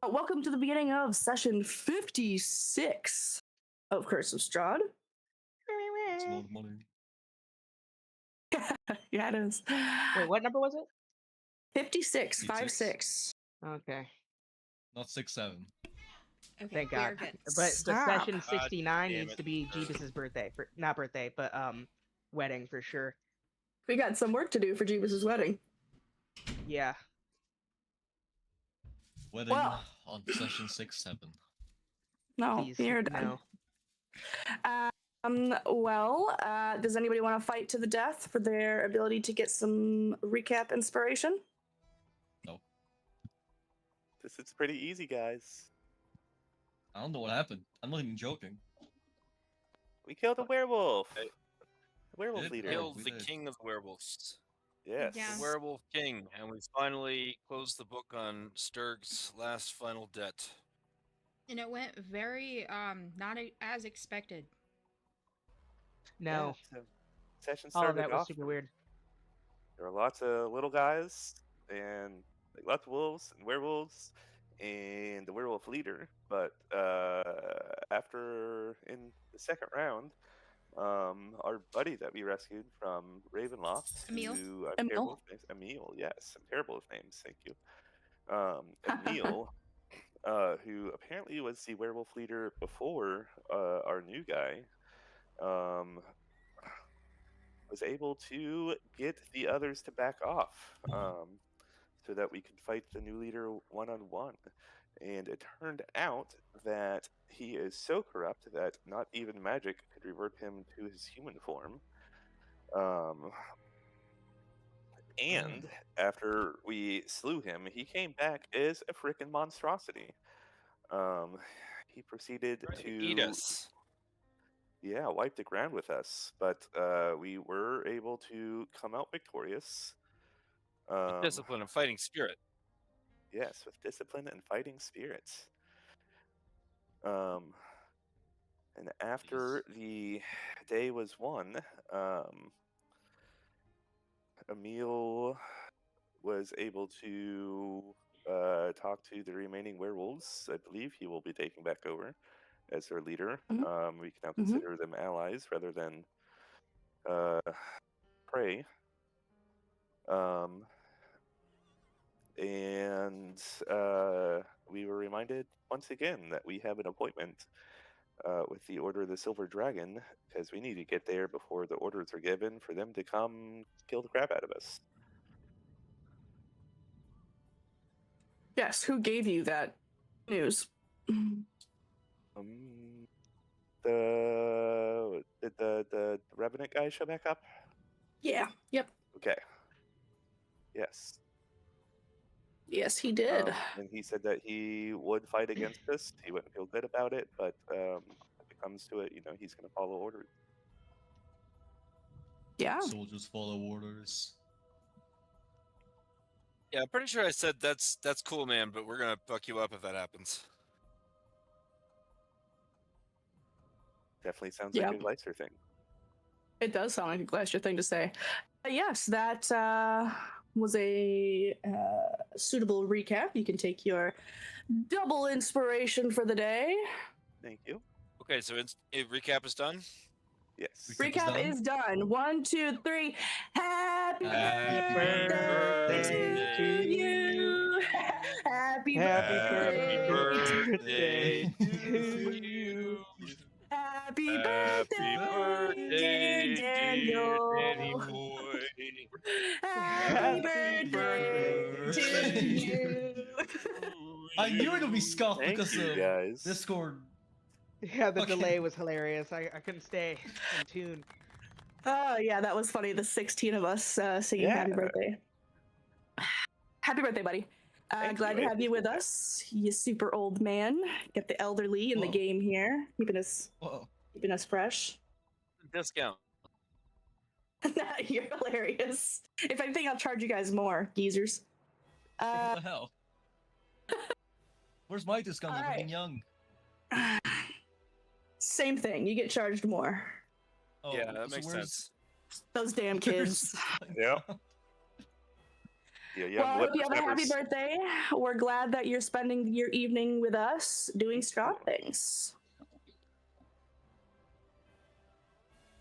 Welcome to the beginning of session 56 of Curse of Strahd. It's a lot of money. Yeah, it is. Wait, what number was it? 56, 56. 56. Okay, Not 6-7. Okay, thank we are God. good. But Stop. session 69 damn needs it. to be Jeebus's birthday. Not birthday, but wedding for sure. We got some work to do for Jeebus's wedding. Yeah. Wedding Well- on session 6-7. No, Please, you're done. no. Does anybody want to fight to the death for their ability to get some recap inspiration? This is pretty easy, guys. I don't know what happened. I'm not even joking. We killed a werewolf. Hey. The werewolf Did? leader. Yeah. Killed we the did. king of werewolves. Yes. Yeah. The werewolf king, and we finally closed the book on Sturg's last final debt. And it went very not as expected. No. Yeah, so session All of started that was off. super weird. There were lots of little guys and lots of wolves and werewolves and the werewolf leader. But after in the second round, our buddy that we rescued from Ravenloft, Emil? who I'm Emil. terrible with names. Emil, yes, I'm terrible with names. Thank you. Emil, who apparently was the werewolf leader before our new guy, was able to get the others to back off, so that we could fight the new leader one-on-one. And it turned out that he is so corrupt that not even magic could revert him to his human form. And after we slew him, he came back as a freaking monstrosity. He proceeded Tried to eat us. yeah, wipe the ground with us, but we were able to come out victorious. With discipline and fighting spirit. Yes, with discipline and fighting spirit. And after the day was won, Emil was able to talk to the remaining werewolves. I believe he will be taking back over as their leader. Mhm. We can now consider them allies rather than prey. And we were reminded once again that we have an appointment with the Order of the Silver Dragon, because we need to get there before the orders are given for them to come kill the crap out of us. Yes, who gave you that news? Did the Revenant guy show back up? Yeah, yep. Okay. Yes. Yes, he did. And he said that he would fight against us. He wouldn't feel good about it, but if it comes to it, he's going to follow orders. Yeah. Soldiers follow orders. Yeah, I'm pretty sure I said that's cool, man, but we're gonna fuck you up if that happens. Definitely sounds Yeah. like a Gleister thing. It does sound like a Glacier thing to say. Yes, that was a suitable recap. You can take your double inspiration for the day. Thank you. Okay, so recap is done. Yes. Recap is done. 1, 2, 3. Happy Happy birthday to you. Happy birthday. birthday to you. Happy Happy dear birthday, Daniel. dear Danny boy. Happy birthday to you. I knew it would be scuffed Thank because you, of guys. Discord. Yeah, the Okay. delay was hilarious. I couldn't stay in tune. Oh, yeah, that was funny. The 16 of us singing happy Yeah. birthday. Happy birthday, buddy. Thank Glad you, to I have you with appreciate that. us, you super old man. Get the elderly in the Whoa. game here, keeping us Whoa. fresh. Discount. You're hilarious. If anything, I'll charge you guys more, geezers. What the hell? Where's my discount for alright. being young? Same thing. You get charged more. Oh, Yeah, that so makes where's- sense. Those damn kids. Yeah. young Well, I hope you have a happy whippersnappers. birthday. We're glad that you're spending your evening with us doing Strahd things.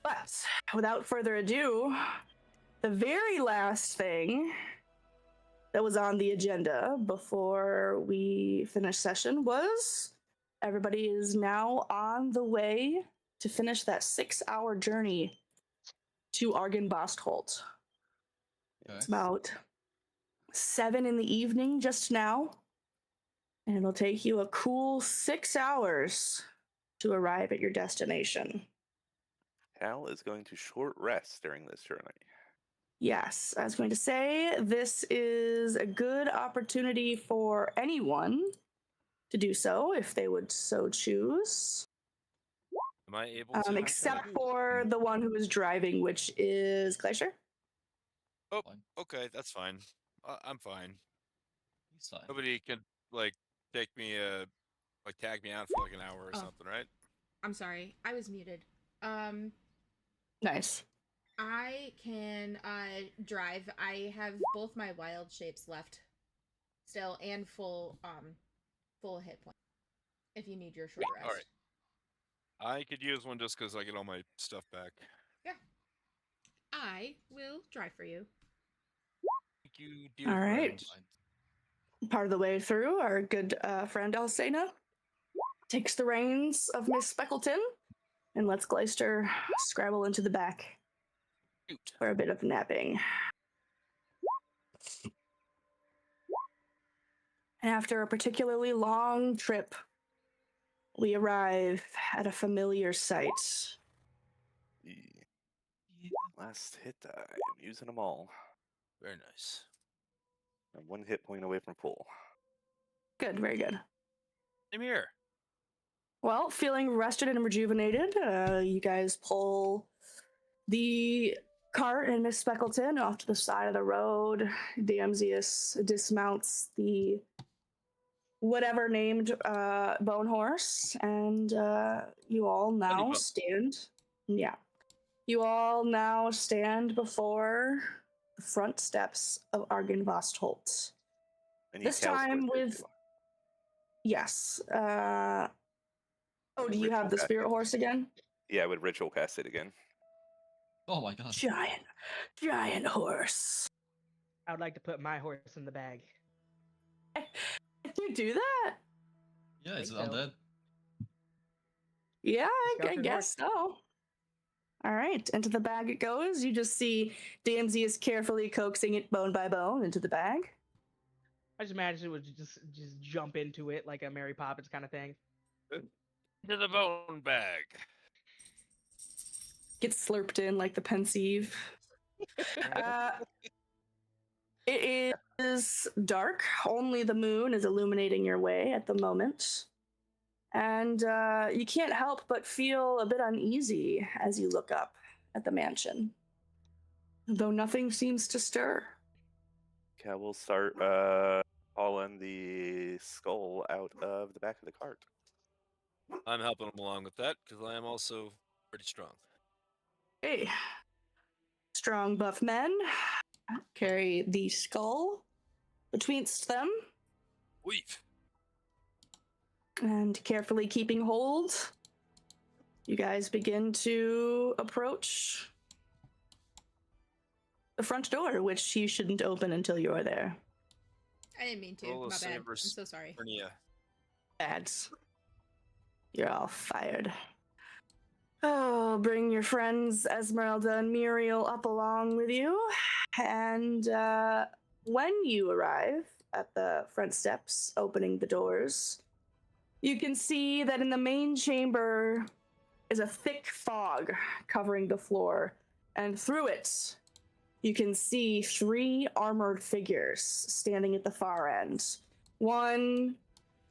But without further ado, the very last thing that was on the agenda before we finish session was everybody is now on the way to finish that 6-hour journey to Argynbostholt. Okay. It's about 7 in the evening just now, and it'll take you a cool 6 hours to arrive at your destination. Hal is going to short rest during this journey. Yes, I was going to say this is a good opportunity for anyone to do so if they would so choose. Am I able to? Except for the one who is driving, which is Glacier. Oh, Fine. okay, that's fine. I'm fine. He's fine. Nobody can like take me like tag me out for like an hour or Oh. something, right? I'm sorry, I was muted. Nice. I can drive. I have both my wild shapes left still and full hit point. If you need your short rest. All right. I could use one just because I get all my stuff back. Yeah. I will drive for you. Thank you, dear All right. friend. Part of the way through, our good friend Alcena takes the reins of Miss Speckleton and lets Gleister scrabble into the back Shoot. for a bit of napping. And after a particularly long trip, we arrive at a familiar sight. Last hit die. I'm using them all. Very nice. I'm 1 hit point away from full. Good, very good. Same here. Well, feeling rested and rejuvenated, you guys pull the cart and Miss Speckleton off to the side of the road. Damsius dismounts the whatever named bone horse, and you all now Honeybone. stand. Yeah. You all now stand before the front steps of Argynvostholt. And This Cal's time horse with too. yes. Oh, do you have Ritual the cast spirit it. horse again? Yeah, I would ritual cast it again. Oh my god. Giant horse. I would like to put my horse in the bag. Can you do that? Yeah, it's Think so. undead. Yeah, I Discovered guess so. All right, into the bag it goes. You just see Damsey is carefully coaxing it bone by bone into the bag. I just imagine it would just jump into it like a Mary Poppins kind of thing. To the bone bag. Gets slurped in like the pensieve. It is dark. Only the moon is illuminating your way at the moment. And you can't help but feel a bit uneasy as you look up at the mansion. Though nothing seems to stir. Cal will start hauling the skull out of the back of the cart. I'm helping him along with that because I am also pretty strong. Hey, strong buff men carry the skull betwixt them Weave. and carefully keeping hold. You guys begin to approach the front door, which you shouldn't open until you're there. I didn't mean to. Roll a My bad. save I'm versus so sorry. Hernia. Ads. You're all fired. Oh, bring your friends Esmeralda and Muriel up along with you. And when you arrive at the front steps, opening the doors, you can see that in the main chamber is a thick fog covering the floor. And through it, you can see 3 armored figures standing at the far end. One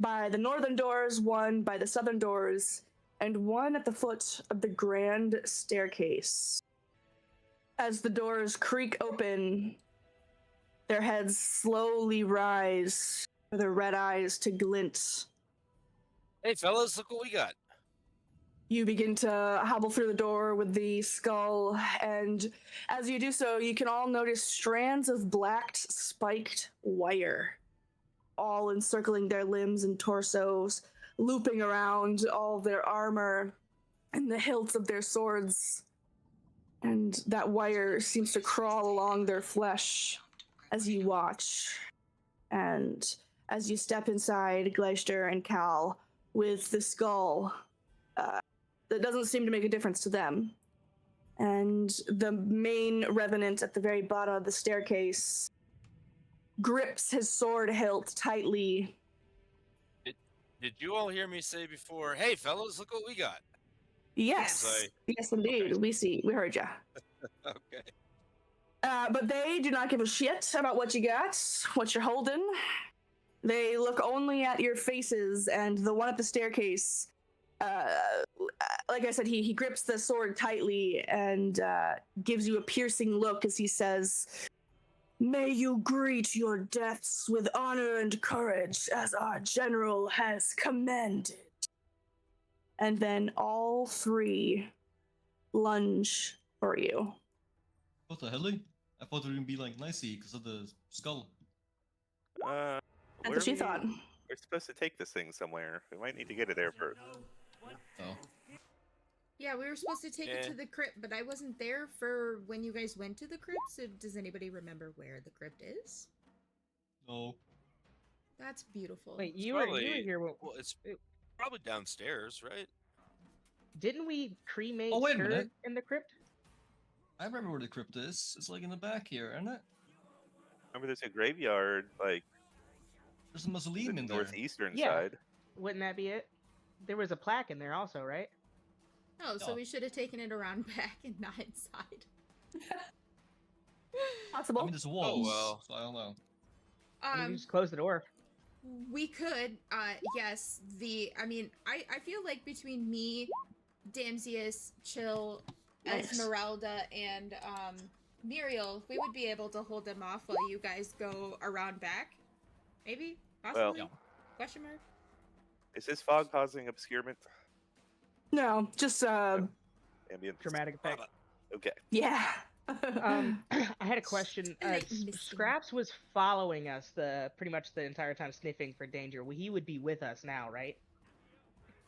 by the northern doors, one by the southern doors, and one at the foot of the grand staircase. As the doors creak open, their heads slowly rise, for their red eyes to glint. Hey, fellas, look what we got. You begin to hobble through the door with the skull, and as you do so, you can all notice strands of black spiked wire, all encircling their limbs and torsos, looping around all their armor and the hilts of their swords. And that wire seems to crawl along their flesh as you watch. And as you step inside Gleister and Cal with the skull, that doesn't seem to make a difference to them. And the main revenant at the very bottom of the staircase grips his sword hilt tightly. Did you all hear me say before, hey, fellas, look what we got? Yes, yes, indeed. Okay. We heard ya. Okay. But they do not give a shit about what you got, what you're holding. They look only at your faces, and the one at the staircase, like I said, he grips the sword tightly and gives you a piercing look as he says, "May you greet your deaths with honor and courage, as our general has commanded." And then all three lunge for you. What the hell? I thought it would be like nicey because of the skull. That's where what you thought. We're supposed to take this thing somewhere. We might need to get it there first. Oh. Yeah, we were supposed to take it to the crypt, but I wasn't there for when you guys went to the crypt, so does anybody remember where the crypt is? No. That's beautiful. Wait, you were here. Well, it's probably downstairs, right? Didn't we cremate Oh, wait a Strahd minute. in the crypt? I remember where the crypt is. It's like in the back here, isn't it? Remember, there's a graveyard, like, There's a mausoleum the in there. northeastern Yeah. side. Wouldn't that be it? There was a plaque in there also, right? Oh, so Oh. we should have taken it around back and not inside. Possible. I mean, there's a wall, well. so I don't know. I mean, we just close the door. We could, yes, I feel like between me, Damsius, Chill, Nice. Esmeralda, and, Muriel, we would be able to hold them off while you guys go around back. Maybe? Possibly? yeah. Question mark? Is this fog causing obscurement? No, just Ambient. Dramatic effect. Okay. yeah. I had a question. Like misting. Scraps was following us pretty much the entire time, sniffing for danger. Well, he would be with us now, right?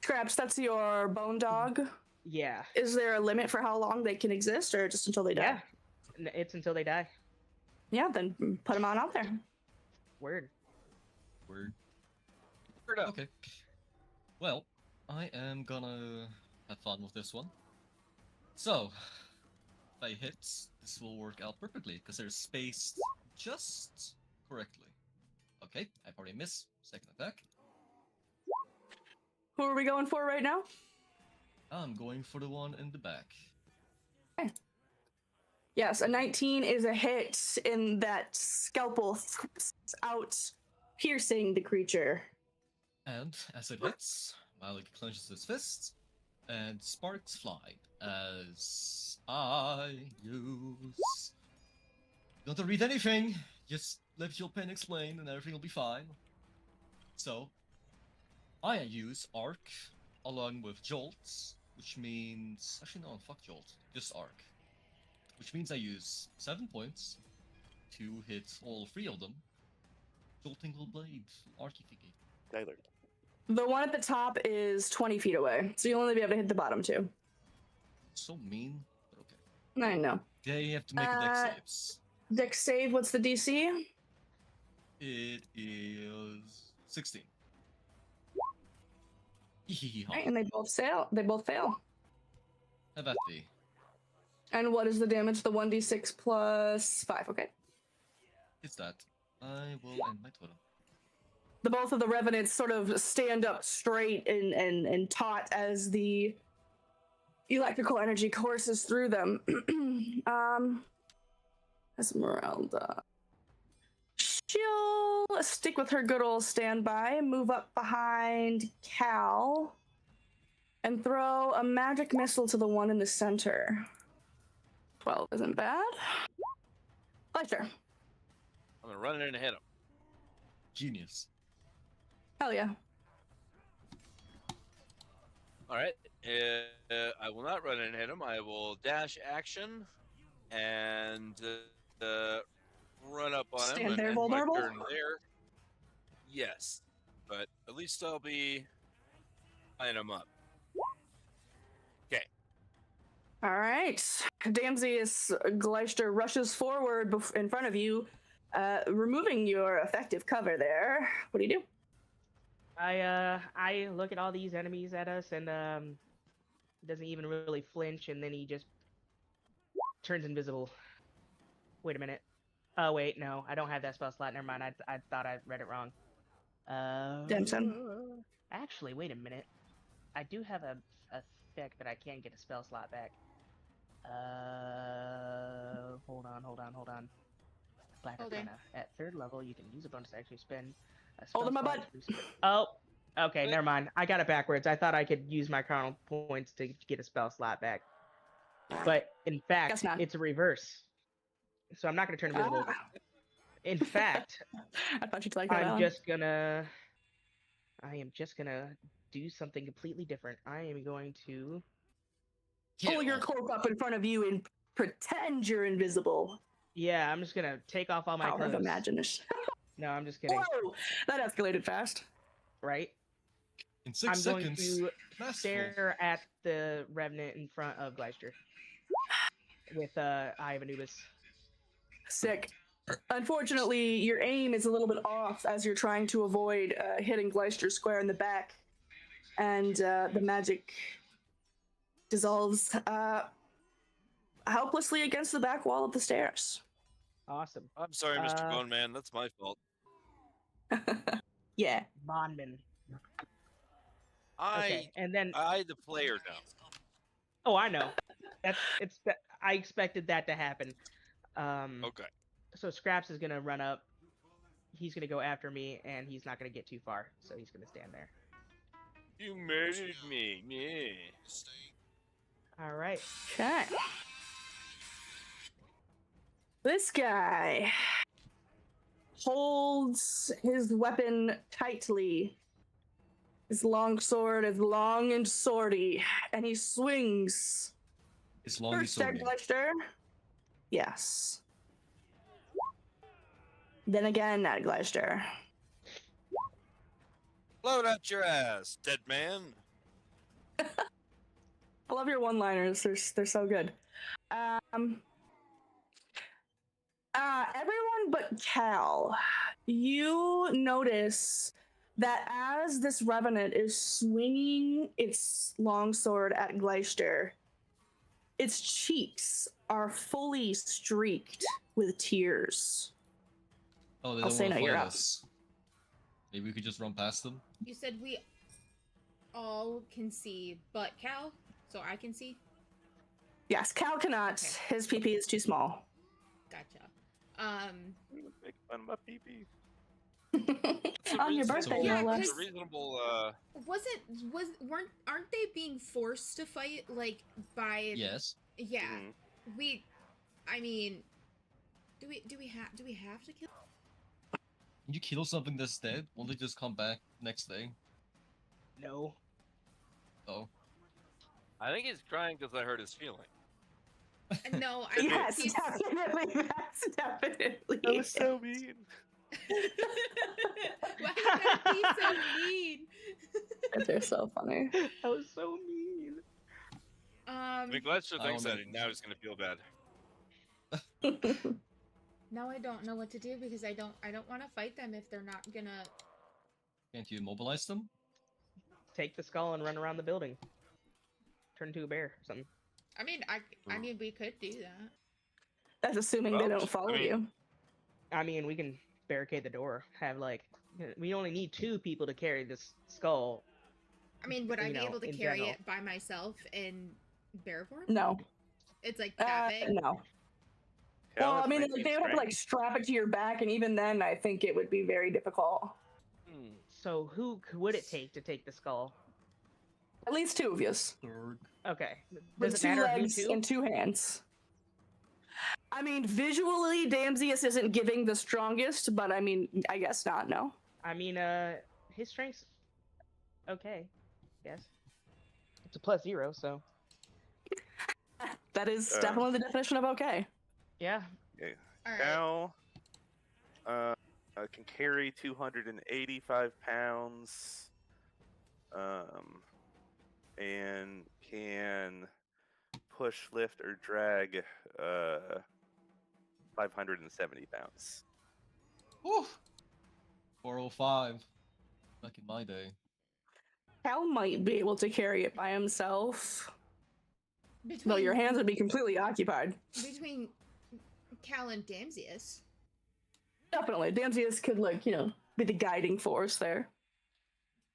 Scraps, that's your bone dog. Yeah. Is there a limit for how long they can exist, or just until they die? Yeah. It's until they die. Yeah, then put them on out there. Word. Word. Word up. Okay. Well, I am gonna have fun with this one. So, if I hit, this will work out perfectly, because they're spaced just correctly. Okay, I already miss. Second attack. Who are we going for right now? I'm going for the one in the back. Yes, a 19 is a hit in that scalpel out, piercing the creature. And as it hits, Malik clenches his fist, and sparks fly as I use. Don't have to read anything, just let your pen explain and everything will be fine. So, I use Arc along with Jolts, which means. Actually, no, fuck Jolt, just Arc. Which means I use 7 points to hit all 3 of them. Jolting will blade, Arcy thingy. Tyler. The one at the top is 20 feet away, so you'll only be able to hit the bottom two. So mean, but okay. I know. They have to make a dex saves. Dex save, what's the DC? It is 16. Right, and they both fail. They both fail. Have that be. And what is the damage? The 1d6 plus 5, okay. It's that. I will end my totem. The both of the revenants sort of stand up straight and taut as the electrical energy courses through them. Esmeralda. She'll stick with her good old standby, move up behind Cal, and throw a magic missile to the one in the center. 12 isn't bad. Pleasure. I'm gonna run in and hit him. Genius. Hell yeah. All right. I will not run and hit him. I will dash action and run up on him Stand and there end my vulnerable? turn there. Yes, but at least I'll be tying him up. Okay. All right. Damsius Gleister rushes forward in front of you, removing your effective cover there. What do you do? I look at all these enemies at us and doesn't even really flinch, and then he just turns invisible. Wait a minute. Oh wait, no, I don't have that spell slot. Never mind. I thought I read it wrong. Damson. Actually, wait a minute. I do have a effect, but I can't get a spell slot back. Hold on. Black Hold on. Arcana. At 3rd level, you can use a bonus action to spend a spell Hold on, my slot butt. to boost Oh, okay, never mind. I got it backwards. I thought I could use my chrono points to get a spell slot back. But in fact, Guess not. it's a reverse. So I'm not going to turn invisible. Ah. In fact, I thought you'd like that. I am Alan. just gonna do something completely different. I am going to Pull your cloak up in front of you and pretend you're invisible. Yeah, I'm just gonna take off all my Power of clothes. imagination. No, I'm just kidding. Whoa! That escalated fast. Right? In 6 I'm going seconds. to Masterful. stare at the Revenant in front of Gleister with Eye of Anubis. Sick. Unfortunately, your aim is a little bit off as you're trying to avoid hitting Gleister square in the back, and the magic dissolves helplessly against the back wall of the stairs. Awesome. I'm sorry, Mr. Bone Man. That's my fault. Yeah. Bondman. I, and then the player, know. oh, I know. I expected that to happen. Okay. So Scraps is gonna run up. He's gonna go after me, and he's not gonna get too far, so he's gonna stand there. You murdered me. Yeah. All right. Okay. This guy holds his weapon tightly. His long sword is long and swordy, and he swings. It's long and First at swordy. Gleister. Yes. Then again at Gleister. Load out your ass, dead man. I love your one-liners. They're so good. Everyone but Cal, you notice that as this revenant is swinging its longsword at Gleister, its cheeks are fully streaked with tears. Oh, they I'll don't say want no, to you're fight up. us. Maybe we could just run past them. You said we all can see, but Cal, so I can see. Yes, Cal cannot. Okay. His PP is too small. Gotcha. Make fun of my pee-pee. On your birthday, Yeah, no It's less. a reasonable. Aren't they being forced to fight like by? Yes. Yeah. Mhm. I mean, do we have to kill? Can you kill something that's dead? Won't they just come back next day? No. Oh. I think he's crying because I hurt his feeling. No, I Yes, think he's... definitely. That's definitely. That was so mean. Why you gotta be so mean? They're so funny. That was so mean. I mean, Gleister thinks don't that know. now he's gonna feel bad. Now I don't know what to do because I don't want to fight them if they're not gonna. Can't you immobilize them? Take the skull and run around the building. Turn into a bear or something. I mean, we could do that. That's assuming they Well, don't follow I mean- you. I mean, we can barricade the door. Have we only need 2 people to carry this skull. I mean, would I You be know, able to in carry general. it by myself in bear form? No. It's like that big. No. Cal Well, has I mean, 19 they would have to like strength. strap it to your back, and even then, I think it would be very difficult. So who would it take to take the skull? At least 2 of you, Third. Okay. Does with it 2 matter who legs 2? and 2 hands. I mean, visually, Damsius isn't giving the strongest, but I mean, I guess not. No. I mean, his strength's okay. Yes. It's a +0, so That is Uh. definitely the definition of okay. yeah. Okay. All right. Cal can carry 285 pounds. And can push, lift, or drag 570 pounds. Whew. 405. Back in my day. Cal might be able to carry it by himself, though your Between hands would be completely occupied. between Cal and Damsius. Definitely, Damsius could be the guiding force there.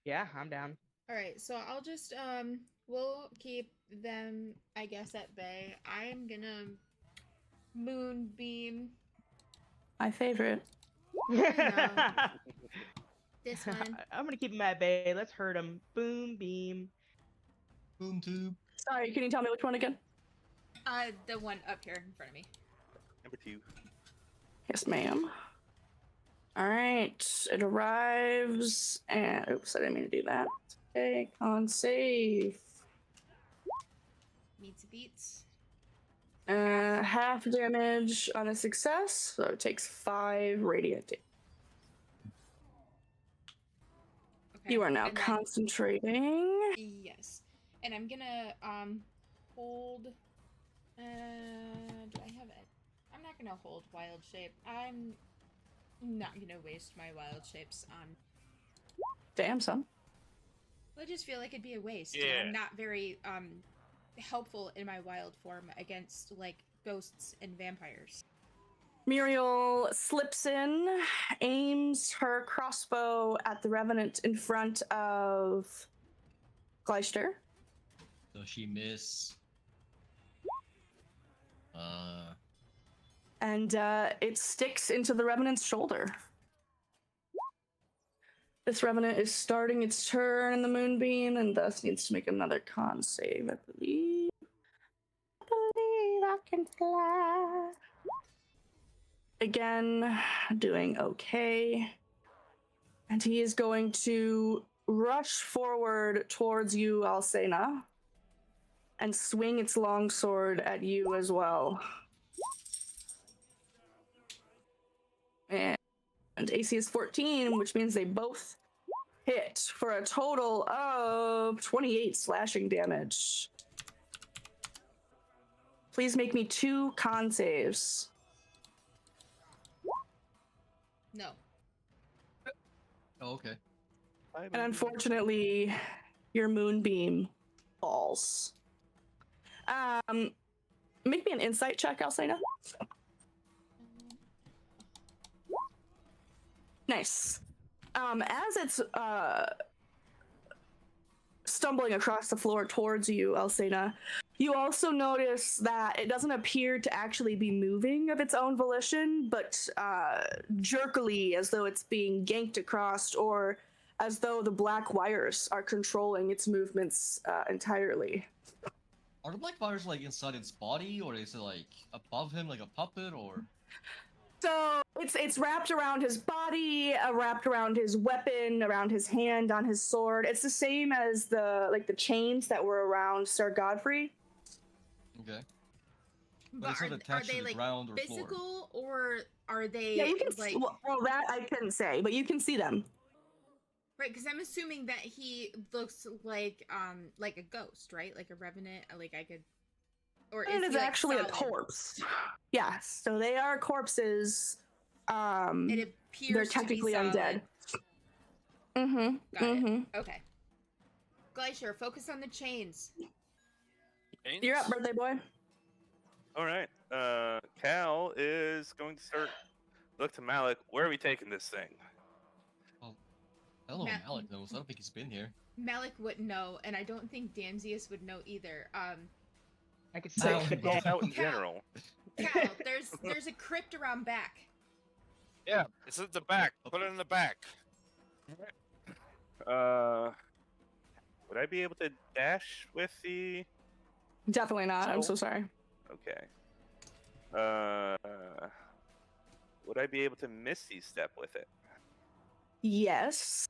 Yeah, I'm down. All right, so I'll just we'll keep them, I guess, at bay. I'm gonna moonbeam My favorite. this one. I'm gonna keep him at bay. Let's hurt him. Boom, beam. Boom tube. Sorry, can you tell me which one again? The one up here in front of me. Number 2. Yes, ma'am. All right, it arrives, and oops, I didn't mean to do that. Okay, con save. Meets beats. Half damage on a success, so it takes 5 radiant damage. Okay. You are now and then- concentrating. Yes, and I'm gonna hold. Do I have it? I'm not gonna hold wild shape. I'm not gonna waste my wild shapes on. Damn, son. I just feel like it'd be a waste. Yeah. I'm not very helpful in my wild form against like ghosts and vampires. Muriel slips in, aims her crossbow at the revenant in front of Gleister. Does she miss? And it sticks into the revenant's shoulder. This revenant is starting its turn in the moonbeam and thus needs to make another con save, I believe. I believe I can fly. Again, doing okay. And he is going to rush forward towards you, Alcena, and swing its longsword at you as well. And AC is 14, which means they both hit for a total of 28 slashing damage. Please make me 2 con saves. No. Oh, okay. And unfortunately, your moonbeam falls. Make me an insight check, Alcena. Nice. As it's stumbling across the floor towards you, Alcena, you also notice that it doesn't appear to actually be moving of its own volition, but jerkily, as though it's being yanked across, or as though the black wires are controlling its movements entirely. Are the black wires like inside its body, or is it like above him, like a puppet, or? So it's wrapped around his body, wrapped around his weapon, around his hand, on his sword. It's the same as the chains that were around Sir Godfrey. Okay. But it's not are attached to they the like ground or floor. physical, or are they Yeah, you can like well, that I couldn't say, but you can see them. right? Because I'm assuming that he looks like a ghost, right? Like a revenant. Like I could, or It is is he, like, actually a solid? corpse. Yes, so they are corpses. It appears They're technically to be undead. solid. Mm-hmm. Got Mm-hmm. it. Okay. Glacier, focus on the chains. You're up, birthday boy. All right. Cal is going to start. Look to Malik. Where are we taking this thing? Hello, Matt- Malik knows. I don't think he's been here. Malik wouldn't know, and I don't think Damsius would know either. I could No. say Well, that. out in Cal. general. Cal, there's a crypt around back. Yeah, it's at the back. Put it in the back. Would I be able to dash with the? Definitely not. I'm so sorry. Okay. Would I be able to misty step with it? Yes.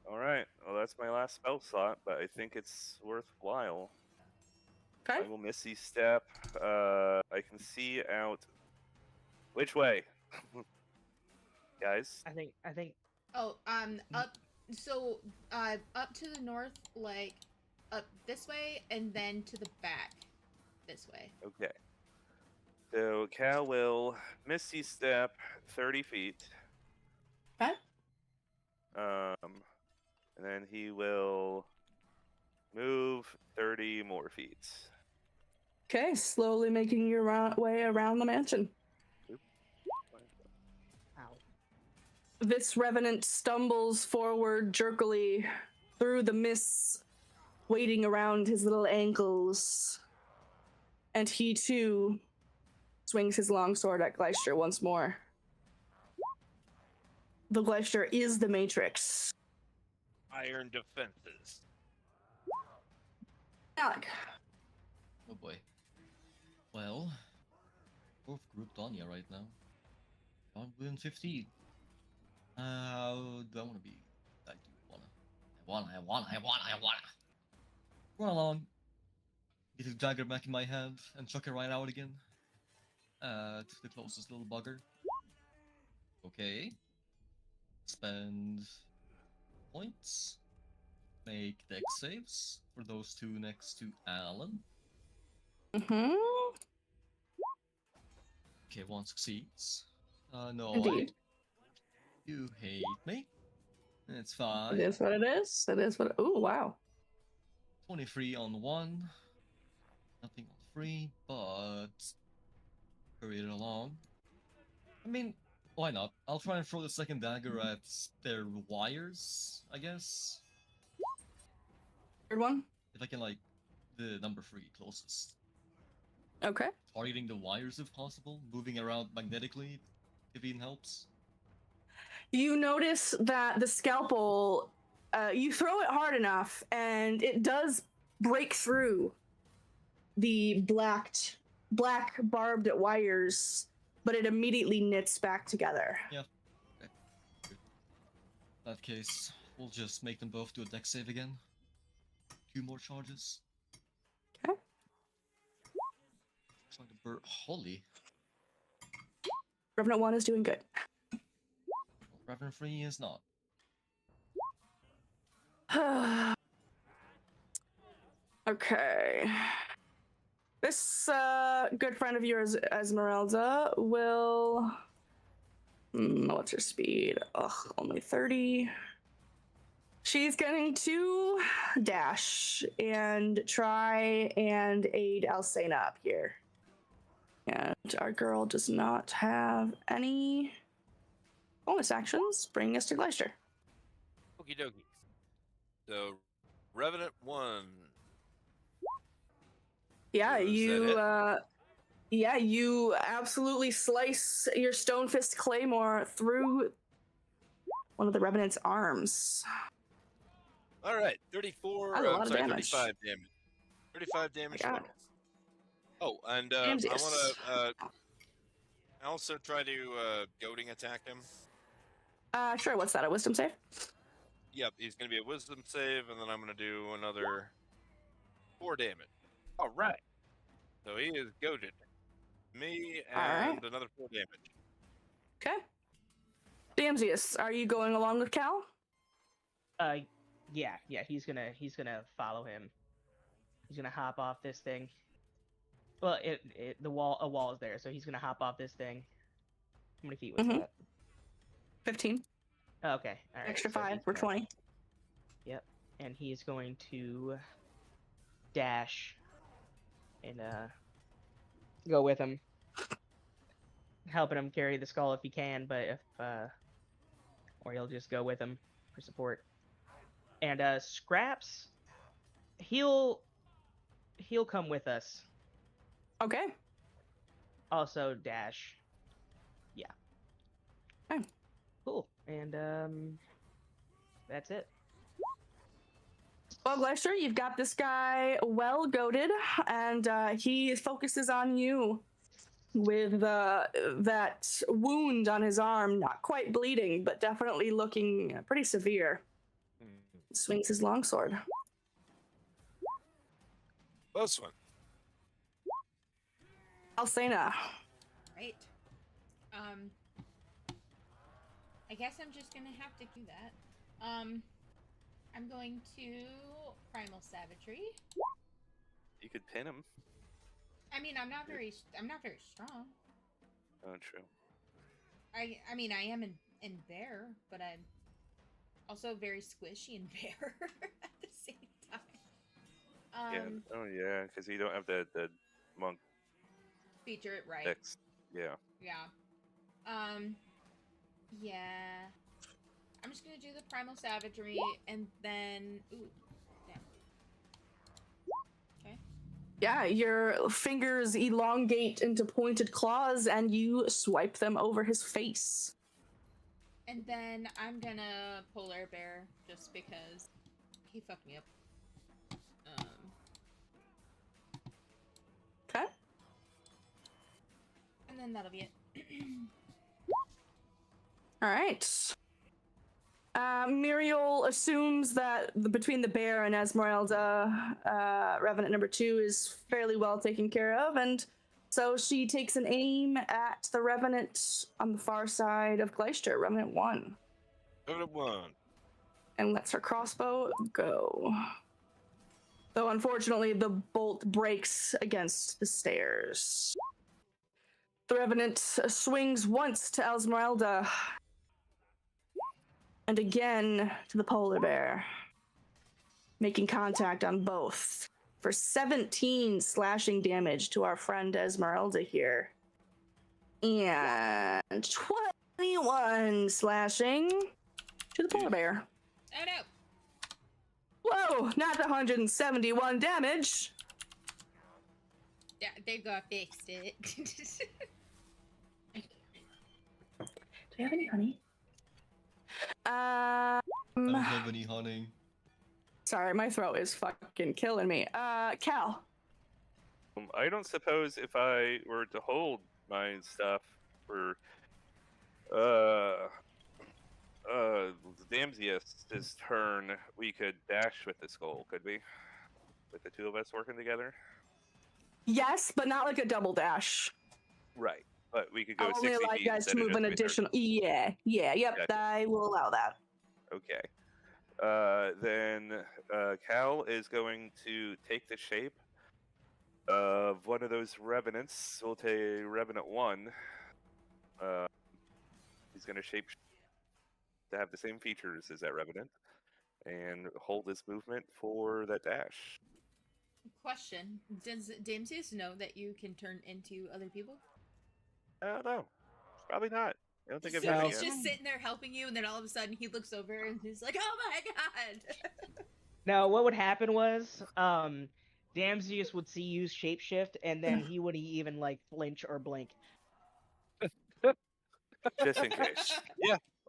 All right. Well, that's my last spell slot, but I think it's worthwhile. Okay. I will Misty Step. I can see out. Which way, guys? I think Oh, up. So, up to the north, like up this way, and then to the back, this way. Okay. So Cal will Misty Step 30 feet. Okay. And then he will move 30 more feet. Okay, slowly making your way around the mansion. ow. This revenant stumbles forward jerkily through the mists, waiting around his little ankles. And he too swings his longsword at Gleister once more. The Gleister is the Matrix. Iron defenses. Alec. Oh boy. Well, both grouped on you right now. I'm within 15. How do I want to be? I do wanna. Run along. Get his dagger back in my hand and chuck it right out again. To the closest little bugger. Okay. Spend points. Make dex saves for those two next to Alan. Mm-hmm. Okay, one succeeds. No, Indeed. you hate me. It's It fine. is what it is. It is what. Oh, wow. 23 on 1. Nothing on 3, but hurry it along. I mean, why not? I'll try and throw the second dagger at their wires, I guess. Third one. If I can, like, the number 3 closest. Okay. Targeting the wires if possible, moving around magnetically if it helps. You notice that the scalpel, you throw it hard enough, and it does break through the black barbed wires, but it immediately knits back together. Yeah. Okay. Good. In that case, we'll just make them both do a dex save again. 2 more charges. Okay. Trying to burn. Holy. Revenant 1 is doing good. Reverend 3 is not. Okay. This good friend of yours, Esmeralda, will. What's her speed? Ugh, only 30. She's going to dash and try and aid Alcena up here. And our girl does not have any bonus actions, bringing us to Gleister. Okie dokie. So, Revenant 1. Yeah, So is you that you absolutely slice your stone fist claymore through one of the Revenant's arms. All right, 34. That's a lot of damage. 35 damage. 35 damage God. total. Oh, and I Damn, yes. want to also try to goading attack him. Sure, what's that, a wisdom save? Yep, he's going to be a wisdom save, and then I'm going to do another 4 damage. All right. So he is goaded. Me All and right. another 4 damage. Okay. Damsius, are you going along with Cal? Yeah, he's gonna follow him. He's gonna hop off this thing. Well, a wall is there, so he's gonna hop off this thing. How many feet was Mhm. that? 15. Oh, okay, all right. Extra so 5 he's for gonna- 20. Yep, and he's going to dash and go with him, helping him carry the skull if he can, but if or he'll just go with him for support. And Scraps, he'll come with us. Okay. Also dash. Yeah. Okay. Cool. And that's it. Well, Gleister, you've got this guy well goaded, and he focuses on you with that wound on his arm, not quite bleeding, but definitely looking pretty severe. swings his longsword. Close one. Alcena. Right. I guess I'm just gonna have to do that. I'm going to Primal Savagery. You could pin him. I mean, I'm not very strong. Oh, true. I mean, I am in bear, but I'm also very squishy in bear at the same time. Yeah. Oh, yeah. Because you don't have the monk Feature it right. dex. Yeah. Yeah. Yeah. I'm just gonna do the Primal Savagery and then ooh, damn. Okay. Yeah, your fingers elongate into pointed claws and you swipe them over his face. And then I'm gonna Polar Bear just because he fucked me up. Okay. And then that'll be it. All right. Muriel assumes that between the bear and Esmeralda, Revenant number 2 is fairly well taken care of, and so she takes an aim at the Revenant on the far side of Gleister, Revenant 1, Another one. and lets her crossbow go. Though unfortunately, the bolt breaks against the stairs. The Revenant swings once to Esmeralda, and again to the polar bear, making contact on both for 17 slashing damage to our friend Esmeralda here. And 21 slashing to the polar bear. Oh no! Whoa, not the 171 damage. Yeah, they got fixed it. Do you have any honey? I don't have any honey. Sorry, my throat is fucking killing me. Cal. I don't suppose if I were to hold my stuff for Damsius' turn, we could dash with the skull, could we? With the two of us working together? Yes, but not like a double dash. Right. But we could go I'll 60 only allow feet you guys to instead of move just an every 30. additional. Yep, Gotcha. I will allow that. Okay. Then Cal is going to take the shape of one of those revenants. We'll take Revenant 1. He's going to shape to have the same features as that revenant and hold his movement for that dash. Question: does Damsius know that you can turn into other people? I don't know. Probably not. I don't think I've So done it he's yet. just sitting there helping you, and then all of a sudden he looks over and he's like, "Oh my god!" No, what would happen was, Damsius would see you shapeshift, and then he wouldn't even like flinch or blink. Just in case.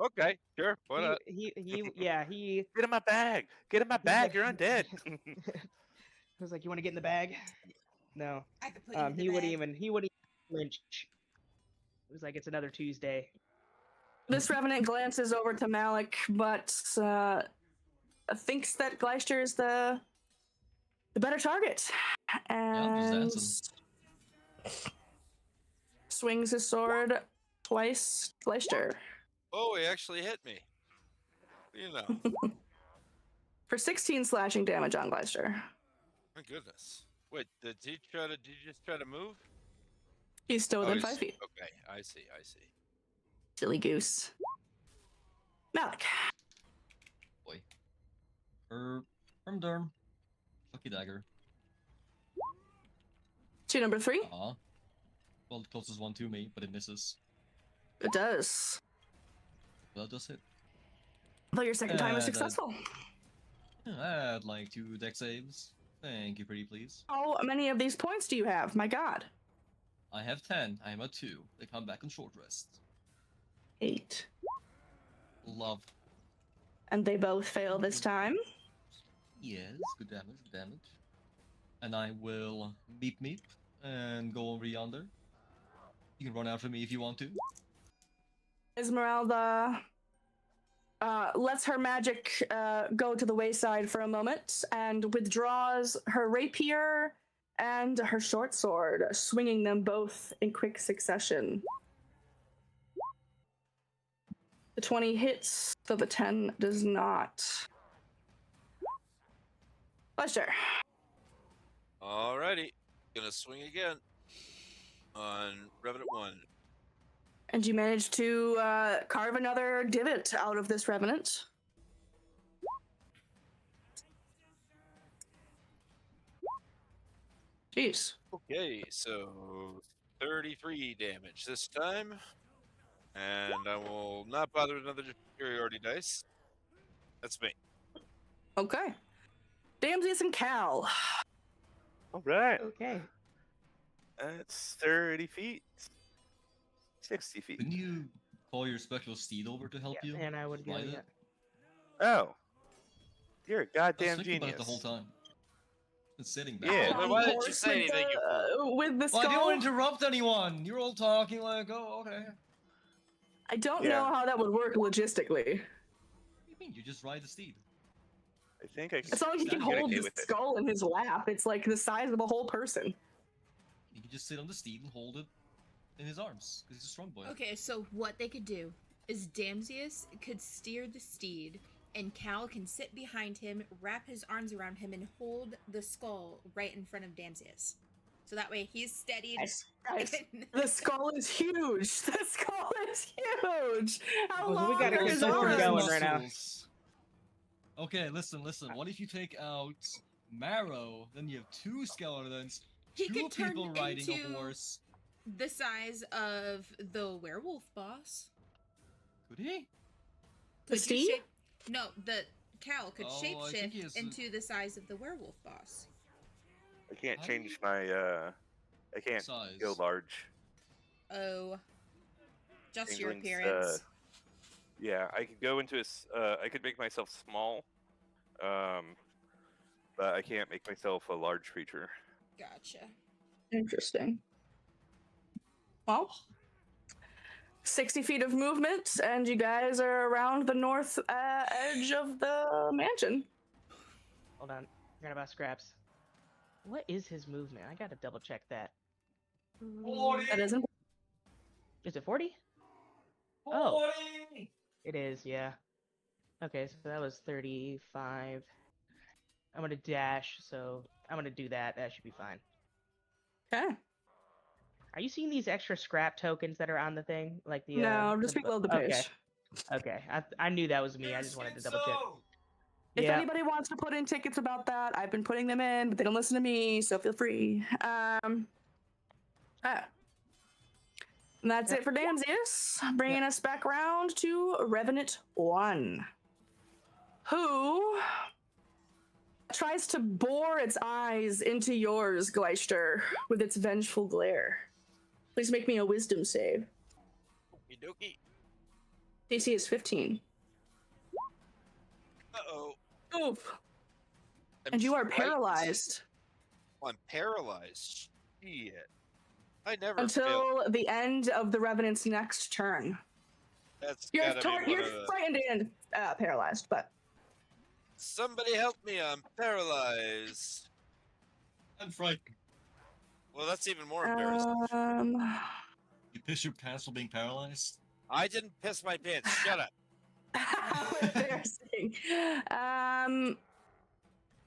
Okay, sure. What up? He Get in my bag! Get in my bag! You're undead! He was like, "You want to get in the bag?" No. I could put you in the He wouldn't bag. even flinch. It was like it's another Tuesday. This revenant glances over to Malik, but thinks that Gleister is the better target, and just swings his sword twice. Gleister Oh, he actually hit me. You know. for 16 slashing damage on Gleister. My goodness. Wait, did you just try to move? He's still within 5 he's- feet. Okay, I see. Silly goose. Malik. Boy. From Durham. Lucky dagger. To number 3. Well, the closest one to me, but it misses. It does. Well, does hit. Though your second time is that- successful. I'd like 2 deck saves. Thank you, pretty please. How many of these points do you have? My god. I have 10. I am at 2. They come back on short rest. 8. Love. And they both fail this time. Yes, good damage. And I will meep and go over yonder. You can run after me if you want to. Esmeralda lets her magic go to the wayside for a moment and withdraws her rapier and her short sword, swinging them both in quick succession. The 20 hits, though the 10 does not. Lester. Alrighty. Gonna swing again on Revenant 1. And you manage to carve another divot out of this revenant. Jeez. Okay, so 33 damage this time. And I will not bother with another superiority dice. That's me. Okay. Damsius and Cal. All right. Okay. That's 30 feet. 60 feet. Didn't you call your spectral steed over to help Yeah, you? and I would go. ride Yeah. it? Oh. You're a I was goddamn thinking about genius. it the whole time. It's sitting back. Yeah. Well, then why didn't you say anything, you fool? With the Well, skull? I didn't want to interrupt anyone. You're all talking like, oh, okay. I don't Yeah. know how that would work logistically. What do you mean? You just ride the steed. I think I can. As long as he can Stand hold okay the with it. skull in his lap, it's like the size of a whole person. You can just sit on the steed and hold it in his arms because he's a strong boy. Okay, so what they could do is Damsius could steer the steed, and Cal can sit behind him, wrap his arms around him, and hold the skull right in front of Damsius. So that way he's steadied. Guys, the skull is huge. The skull is huge. How Well, we long gotta are get his this one arms? going right now. Muscles. Okay, listen. What if you take out Marrow? Then you have two skeletons, He two could turn people riding into- a horse. The size of the werewolf boss. Could he? The Could you steed? No, the Cal could Oh, I think he shapeshift has a- into the size of the werewolf boss. I can't How do change you- my. I can't Size. go large. Oh, just your Changelings, appearance. Yeah, I could go into I could make myself small, but I can't make myself a large creature. Gotcha. Interesting. Well, 60 feet of movement, and you guys are around the north edge of the mansion. Hold on. Forgot about Scraps. What is his movement? I gotta double check that. That isn't. Is it 40? Oh. It is, yeah. Okay, so that was 35. I'm gonna dash, so I'm gonna do that. That should be fine. Okay. Are you seeing these extra scrap tokens that are on the thing? Like the No, the just bu- below the page. Okay. I knew that was me. I just wanted to double check. If Yeah. anybody wants to put in tickets about that, I've been putting them in, but they don't listen to me, so feel free. And that's it for Damsius. Bringing us back around to Revenant 1, who tries to bore its eyes into yours, Gleister, with its vengeful glare. Please make me a wisdom save. Okie dokie. DC is 15. Uh-oh. Oof. I'm And you are frightened. paralyzed I'm paralyzed. Shit. I never fail. until the end of the Revenant's next turn. That's You're, gotta be one you're of the... frightened and paralyzed, but Somebody help me, I'm paralyzed. I'm frightened. Well, that's even more embarrassing. You piss your pants while being paralyzed? I didn't piss my pants. Shut up. how embarrassing.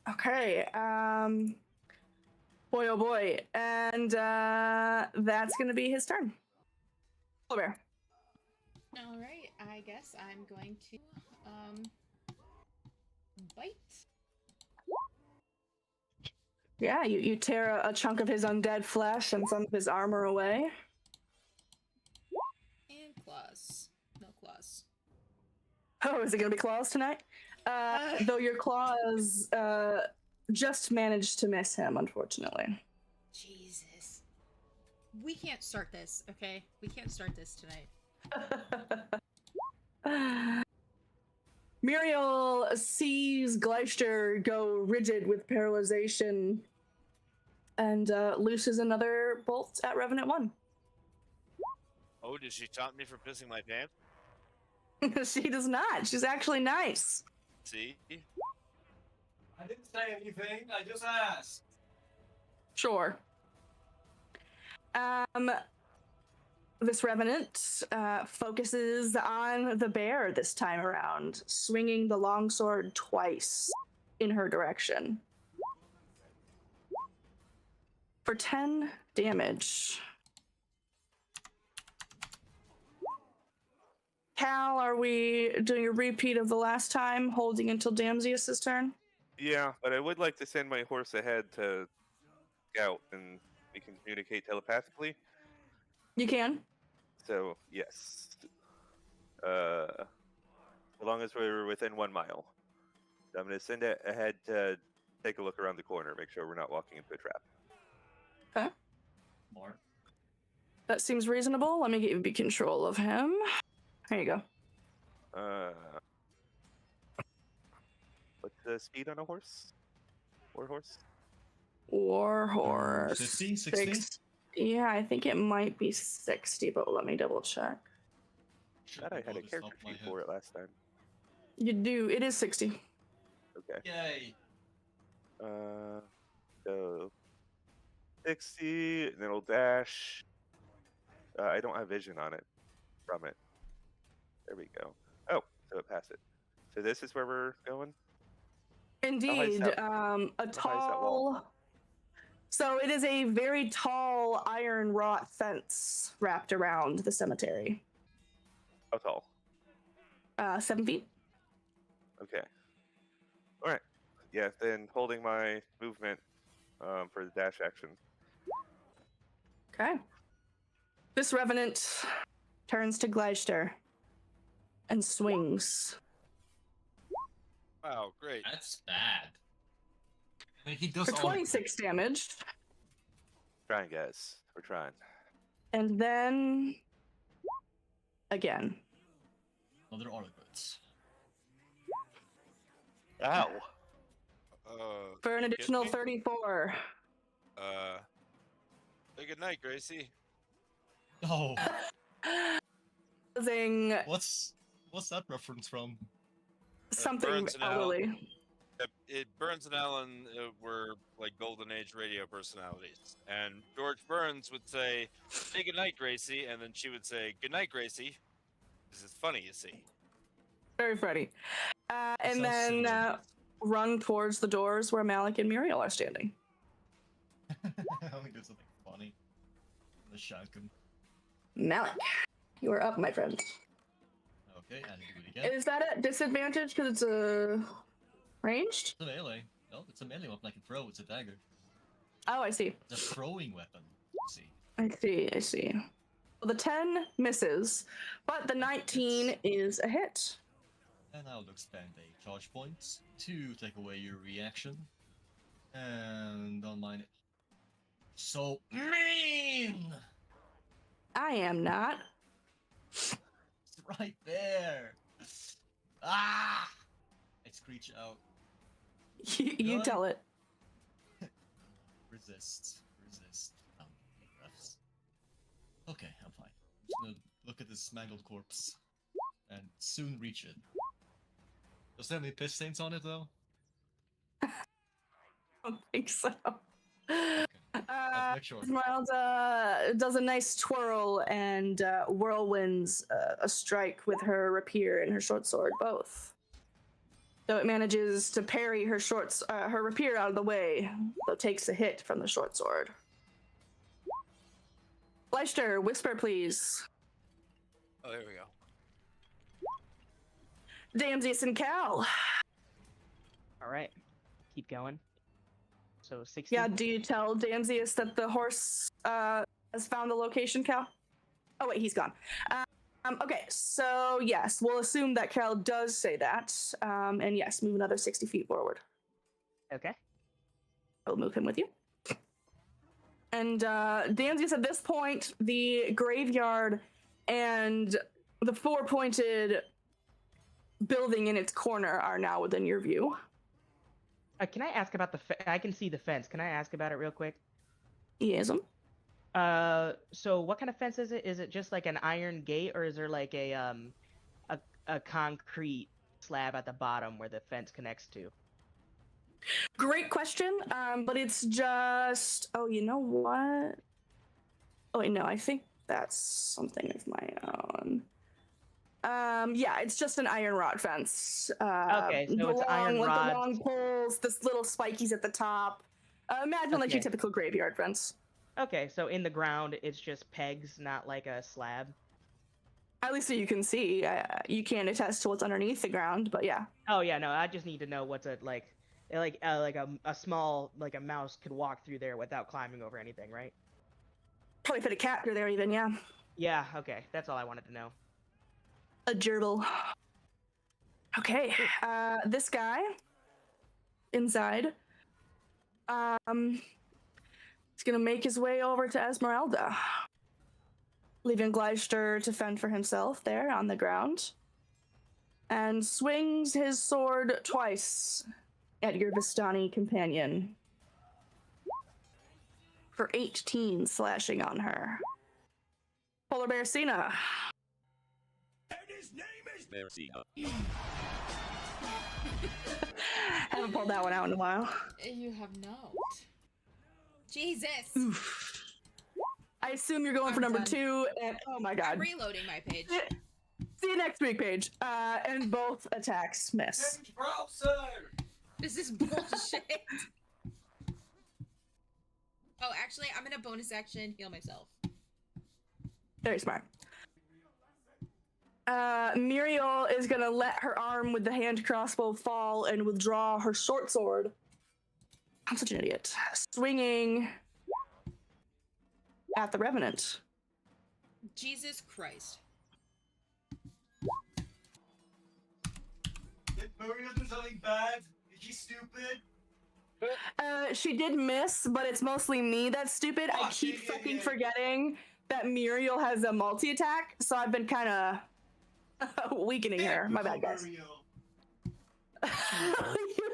Okay. Boy, oh boy, and that's gonna be his turn. Polar bear. All right, I guess I'm going to bite. Yeah, you tear a chunk of his undead flesh and some of his armor away. And claws. No claws. Oh, is it gonna be claws tonight? Though your claws just managed to miss him, unfortunately. Jesus. We can't start this, okay? We can't start this tonight. Muriel sees Gleister go rigid with paralyzation and looses another bolt at Revenant 1. Oh, did she taunt me for pissing my pants? She does not. She's actually nice. See? I didn't say anything. I just asked. Sure. This revenant focuses on the bear this time around, swinging the longsword twice in her direction. For 10 damage. Cal, are we doing a repeat of the last time, holding until Damsius' turn? Yeah, but I would like to send my horse ahead to scout, and we can communicate telepathically. You can. So yes, as long as we're within 1 mile. So I'm going to send it ahead to take a look around the corner, make sure we're not walking into a trap. Okay. More. That seems reasonable. Let me give you control of him. There you go. What's the speed on a horse? War horse? Warhorse. 50, 60? Yeah, I think it might be 60, but let me double check. Should Thought I know had a this character off my sheet head. for it last time. You do. It is 60. Okay. Yay! So 60, and it'll dash. I don't have vision on it from it. There we go. Oh, so it passed it. So this is where we're going? Indeed. that- A high is that tall. So it is a very tall iron wrought fence wrapped around the cemetery. How tall? 7 feet. Okay. All right. Yeah, then holding my movement for the dash action. Okay. This revenant turns to Gleister and swings. Wow, great. That's bad. I mean, he does For all 26 damage. Trying, guys. We're trying. And then again. Another Argots. Ow. For an you kidding additional me? 34. Say good night, Gracie. Oh, Causing what's that reference from? something Burns and Al. elderly. Burns and Allen were like golden age radio personalities, and George Burns would say, "Say good night, Gracie," and then she would say, "Good night, Gracie." This is funny, you see. Very funny. And sounds then similar. run towards the doors where Malik and Muriel are standing. I think there's something funny. Let's shank him. Malik, you are up, my friend. Okay, and do it again. Is that at disadvantage because it's a ranged? It's a melee. No, it's a melee weapon I can throw. It's a dagger. Oh, I see. It's a throwing weapon. See. I see. Well, the 10 misses, but the 19 is a hit. And I'll expend a charge point to take away your reaction. And don't mind it. So mean! I am not. It's right there. Ah! I screech out. You Good. tell it. Resist. Breaths. Okay, I'm fine. Just gonna look at this mangled corpse and soon reach it. Does it have any piss stains on it though? I don't think so. Make sure. Esmeralda does a nice twirl and whirlwinds a strike with her rapier and her short sword, both. So it manages to parry her her rapier out of the way, so takes a hit from the short sword. Leister, whisper, please. Oh, there we go. Damsius and Cal. All right, keep going. So 60. Yeah, do you tell Damsius that the horse has found the location, Cal? Oh, wait, he's gone. Okay, so yes, we'll assume that Cal does say that. And yes, move another 60 feet forward. Okay. I'll move him with you. And Damsius, at this point, the graveyard and the four-pointed building in its corner are now within your view. Can I ask about I can see the fence. Can I ask about it real quick? Yes. So what kind of fence is it? Is it just like an iron gate, or is there like a a concrete slab at the bottom where the fence connects to? Great question. But it's just. Oh, you know what? Oh, wait, no. I think that's something of my own. Yeah, it's just an iron rod fence. Okay, so it's iron like the rods. long poles, this little spikies at the top. Imagine like your Okay. typical graveyard fence. Okay, so in the ground, it's just pegs, not like a slab. At least so you can see. You can't attest to what's underneath the ground, but yeah. Oh yeah, no, I just need to know what's like a small like a mouse could walk through there without climbing over anything, right? Probably fit a cat through there even, yeah. Yeah, okay, that's all I wanted to know. A gerbil. Okay, this guy inside, he's gonna make his way over to Esmeralda, leaving Gleister to fend for himself there on the ground, and swings his sword twice at your Vistani companion for 18 slashing on her. Polar Bear Cena. Haven't pulled that one out in a while. You have not. Jesus. I assume you're going for I'm number done. 2, and oh my I'm god. reloading my page. See you next week, Paige. And both attacks miss. This is bullshit. Oh, actually, I'm gonna bonus action heal myself. Very smart. Muriel is gonna let her arm with the hand crossbow fall and withdraw her short sword. I'm such an idiot. Swinging at the Revenant. Jesus Christ. Did Maria do something bad? Is she stupid? She did miss, but it's mostly me that's stupid. I keep fucking forgetting that Muriel has a multi-attack, so I've been kind of weakening her. My bad, guys. You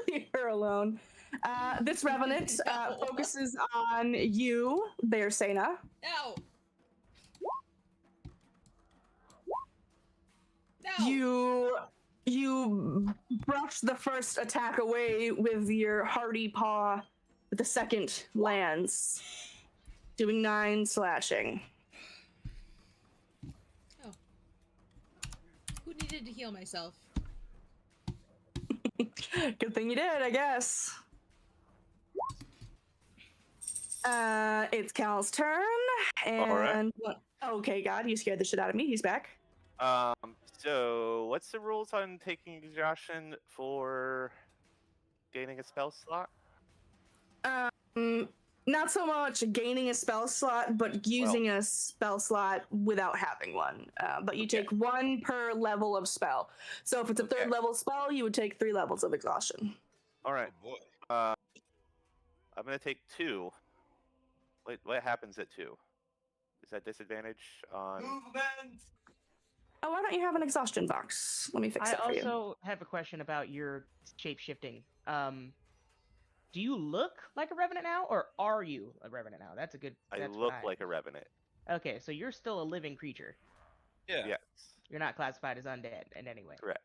leave her alone. This Revenant focuses on you, Bearsena. No. No. You brush the first attack away with your hardy paw, but the second lands, doing 9 slashing. Oh. Who needed to heal myself? Good thing you did, I guess. It's Cal's turn, and okay, God, you scared the shit out of me. He's back. So what's the rules on taking exhaustion for gaining a spell slot? Not so much gaining a spell slot, but using a spell slot without having one. But you take 1 per level of spell. So if it's a 3rd level spell, you would take 3 levels of exhaustion. All right. Oh boy. I'm gonna take 2. Wait, what happens at 2? Is that disadvantage on? Movement! Oh, why don't you have an exhaustion box? Let me fix I that for you. also have a question about your shape shifting. Do you look like a Revenant now, or are you a Revenant now? That's a good. I That's look what like a Revenant. Okay, so you're still a living creature. Yeah. Yes. You're not classified as undead in any way. Correct.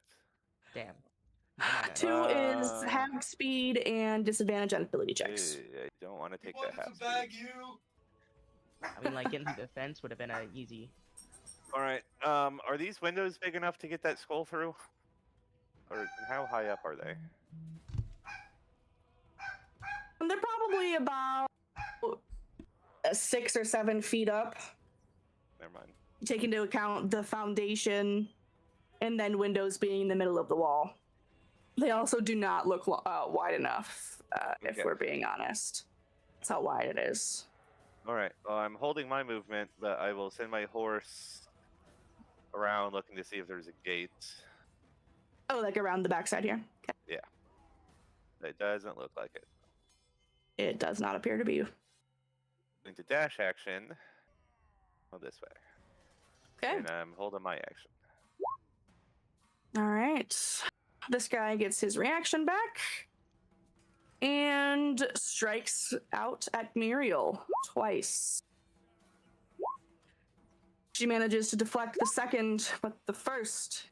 Damn. 2 is half speed and disadvantage on ability checks. I don't want to take What that to half. bag speed. you? I mean, like getting through the fence would have been a easy. All right. Are these windows big enough to get that skull through? Or how high up are they? They're probably about 6 or 7 feet up. Never mind. Take into account the foundation and then windows being in the middle of the wall. They also do not look wide enough, if Okay. we're being honest. That's how wide it is. All right. Well, I'm holding my movement, but I will send my horse around looking to see if there's a gate. Oh, like around the backside here. Okay. It doesn't look like it. It does not appear to be. Into dash action. Go this way. Okay. And I'm holding my action. All right. This guy gets his reaction back and strikes out at Muriel twice. She manages to deflect the second, but the first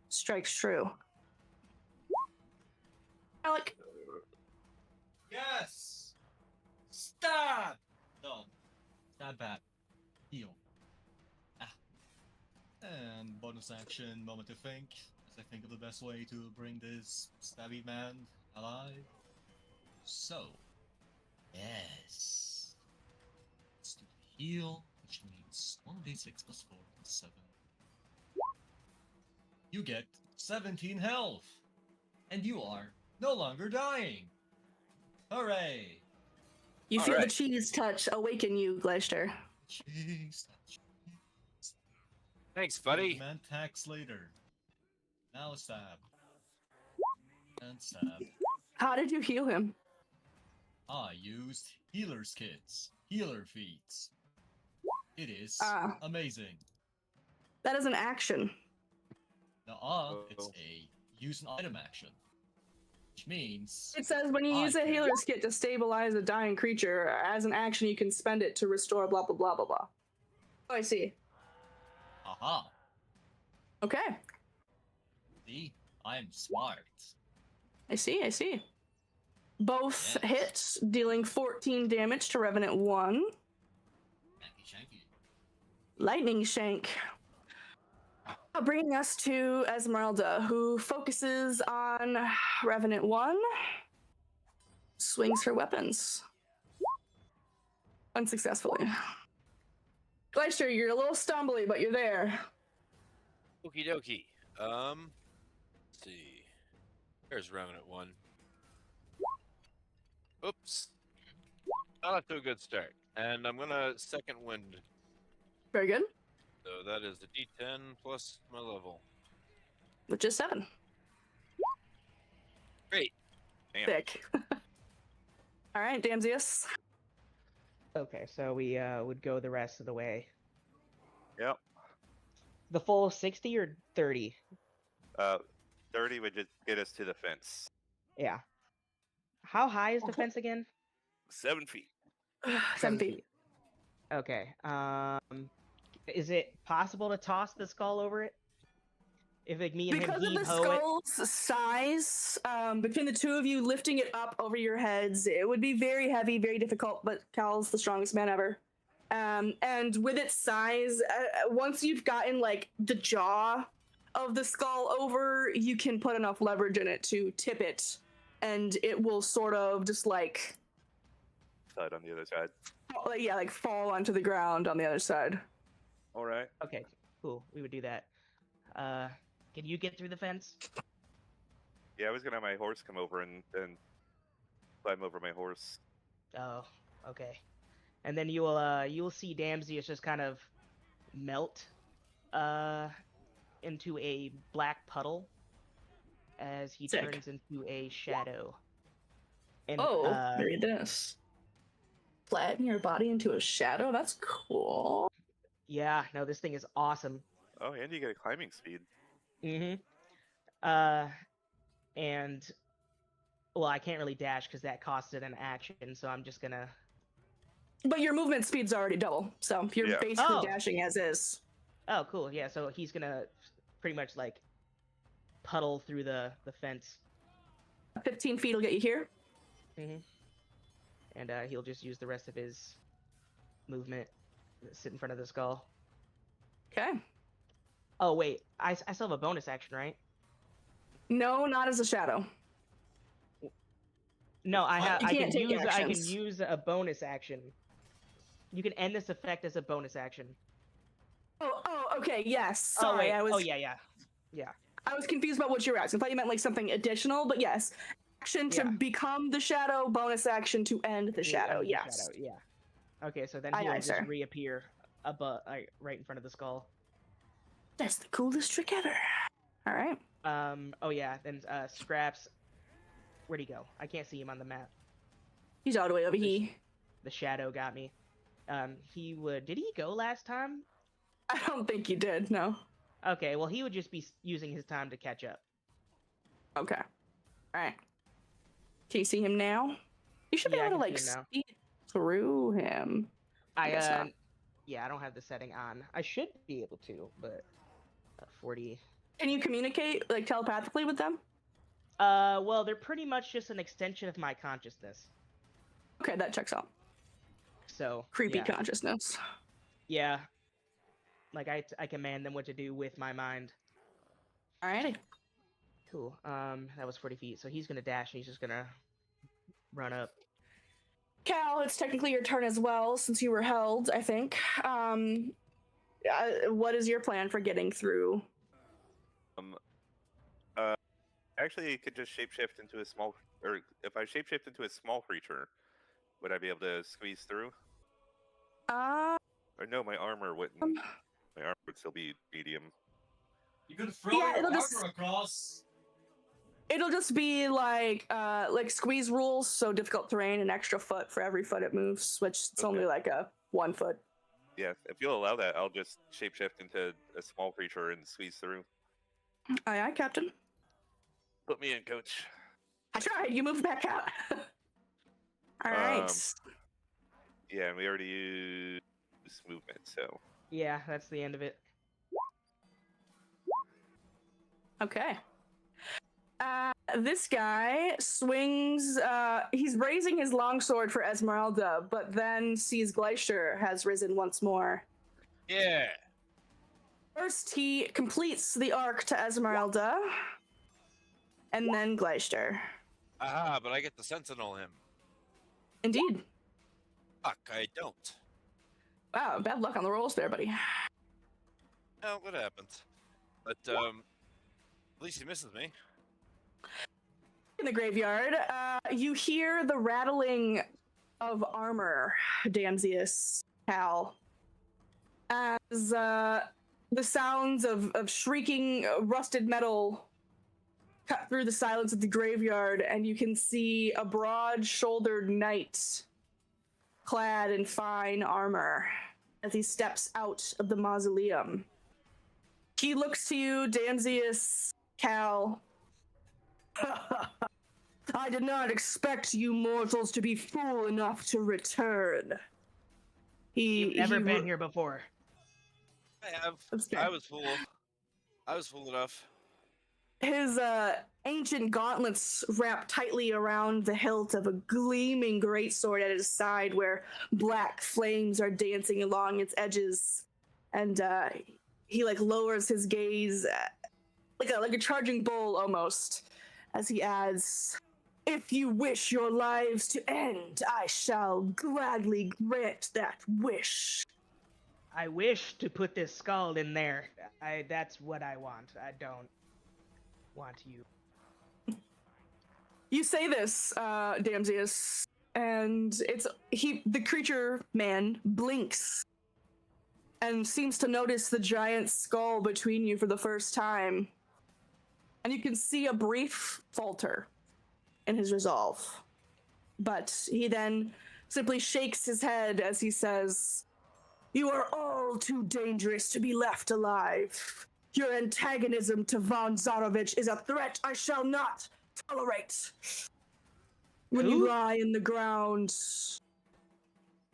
strikes true. Alec, Yes! Stab! No. Stab back. Heal. Ah. And bonus action, moment to think. As I think of the best way to bring this stabby man alive. So. Yes. Let's do the heal, which means 1d6 plus 4 plus 7. You get 17 health! And you are no longer dying! Hooray! you All feel the right. cheese touch awaken you, Gleister. Jeez. Thanks, The buddy. man tax later. Now stab. And stab. How did you heal him? I used healer's kits. Healer feats. It is Ah. amazing. That is an action. Now, it's Oh. a use an item action. Which means It says when you I use a can- healer's kit to stabilize a dying creature, as an action you can spend it to restore blah blah blah blah blah. Oh, I see. Aha. Okay, See? I'm smart. I see. Both Yes. hits, dealing 14 damage to Revenant 1. Shanky shanky. Lightning Shank. Bringing us to Esmeralda, who focuses on Revenant 1. Swings her weapons. Unsuccessfully. Gleister, you're a little stumbly, but you're there. Okie dokie. Let's see. There's Remnant 1. Oops. Not off to a good start. And I'm gonna second wind. Very good. So that is the D10 plus my level. Which is 7. Great. Thick. All right, Damsius. Okay, so we would go the rest of the way. Yep. The full 60 or 30? 30 would just get us to the fence. Yeah. How high is the fence again? 7 feet. 7 feet. Okay. Is it possible to toss the skull over it? If like me and Because him of the heave-ho it? skull's size, between the two of you lifting it up over your heads, it would be very heavy, very difficult, but Cal's the strongest man ever. And with its size, once you've gotten like the jaw of the skull over, you can put enough leverage in it to tip it, and it will sort of just like, Thud on the other side. like fall onto the ground on the other side. All right. Okay, cool. We would do that. Can you get through the fence? Yeah, I was gonna have my horse come over and climb over my horse. Oh, okay. And then you'll see Damsius just kind of melt into a black puddle as he Sick. turns into a shadow. And Read this. Flatten your body into a shadow? That's cool. yeah, no, this thing is awesome. Oh, and you get a climbing speed. Mm-hmm. And well, I can't really dash because that costed an action, so I'm just gonna. But your movement speed's already double, so you're Yeah. basically Oh. dashing as is. Oh, cool. Yeah, so he's gonna pretty much like puddle through the fence. 15 feet will get you here. Mm-hmm. And he'll just use the rest of his movement, sit in front of the skull. Okay. Oh wait, I still have a bonus action, right? No, not as a shadow. No, I have. You I can't can take use. I can actions. use a bonus action. You can end this effect as a bonus action. Oh, okay. Yes. Sorry, oh wait. I was. Oh yeah. I was confused about what you were asking. I thought you meant like something additional, but yes, action to Yeah. become the shadow. Bonus action to end the shadow. End the Yes. shadow, yeah. Okay, so then Aye, he'll aye, just sir. reappear above, right in front of the skull. That's the coolest trick ever. All right. Oh yeah. Then Scraps. Where'd he go? I can't see him on the map. He's all the way over here. The shadow got me. He would. Did he go last time? I don't think you did. No. Okay, well he would just be using his time to catch up. Okay. All right. Can you see him now? You should be Yeah, I able to can like see him now. see through him. I guess not. yeah, I don't have the setting on. I should be able to, but 40. Can you communicate like telepathically with them? Well, they're pretty much just an extension of my consciousness. Okay, that checks out. So Creepy yeah. consciousness. Yeah. Like I command them what to do with my mind. Alrighty. Cool. That was 40 feet. So he's gonna dash and he's just gonna run up. Cal, it's technically your turn as well since you were held, I think. What is your plan for getting through? Actually, it could just shapeshift into a small, or if I shapeshift into a small creature, would I be able to squeeze through? Uh, Or no, my armor wouldn't. My armor would still be medium. You could throw Yeah, your it'll armor just- across. it'll just be like squeeze rules, so difficult terrain, an extra foot for every foot it moves, which it's only Okay. like a 1 foot. Yeah, if you'll allow that, I'll just shapeshift into a small creature and squeeze through. Aye, aye, Captain. Put me in, coach. I tried. You moved back out. All right. Yeah, and we already used movement, so. Yeah, that's the end of it. Okay. This guy swings. He's raising his longsword for Esmeralda, but then sees Glacier has risen once more. Yeah. First, he completes the arc to Esmeralda, and then Glacier. Aha, but I get to sentinel him. Indeed. Fuck, I don't. Wow, bad luck on the rolls there, buddy. Oh, what happened? But at least he misses me. In the graveyard, you hear the rattling of armor, Damsius, Cal, as the sounds of shrieking rusted metal cut through the silence of the graveyard, and you can see a broad-shouldered knight clad in fine armor as he steps out of the mausoleum. He looks to you, Damsius, Cal. I did not expect you mortals to be fool enough to return. You've never been here before. I have. Okay. I was fool. I was fool enough. His ancient gauntlets wrap tightly around the hilt of a gleaming greatsword at his side, where black flames are dancing along its edges, and he like lowers his gaze, like a charging bull almost, as he adds, "If you wish your lives to end, I shall gladly grant that wish." I wish to put this skull in there. That's what I want. I don't want you. You say this, Damsius, and the creature man blinks and seems to notice the giant skull between you for the first time. And you can see a brief falter in his resolve. But he then simply shakes his head as he says, "You are all too dangerous to be left alive. Your antagonism to Von Zarovich is a threat I shall not tolerate. When you Who? lie in the ground,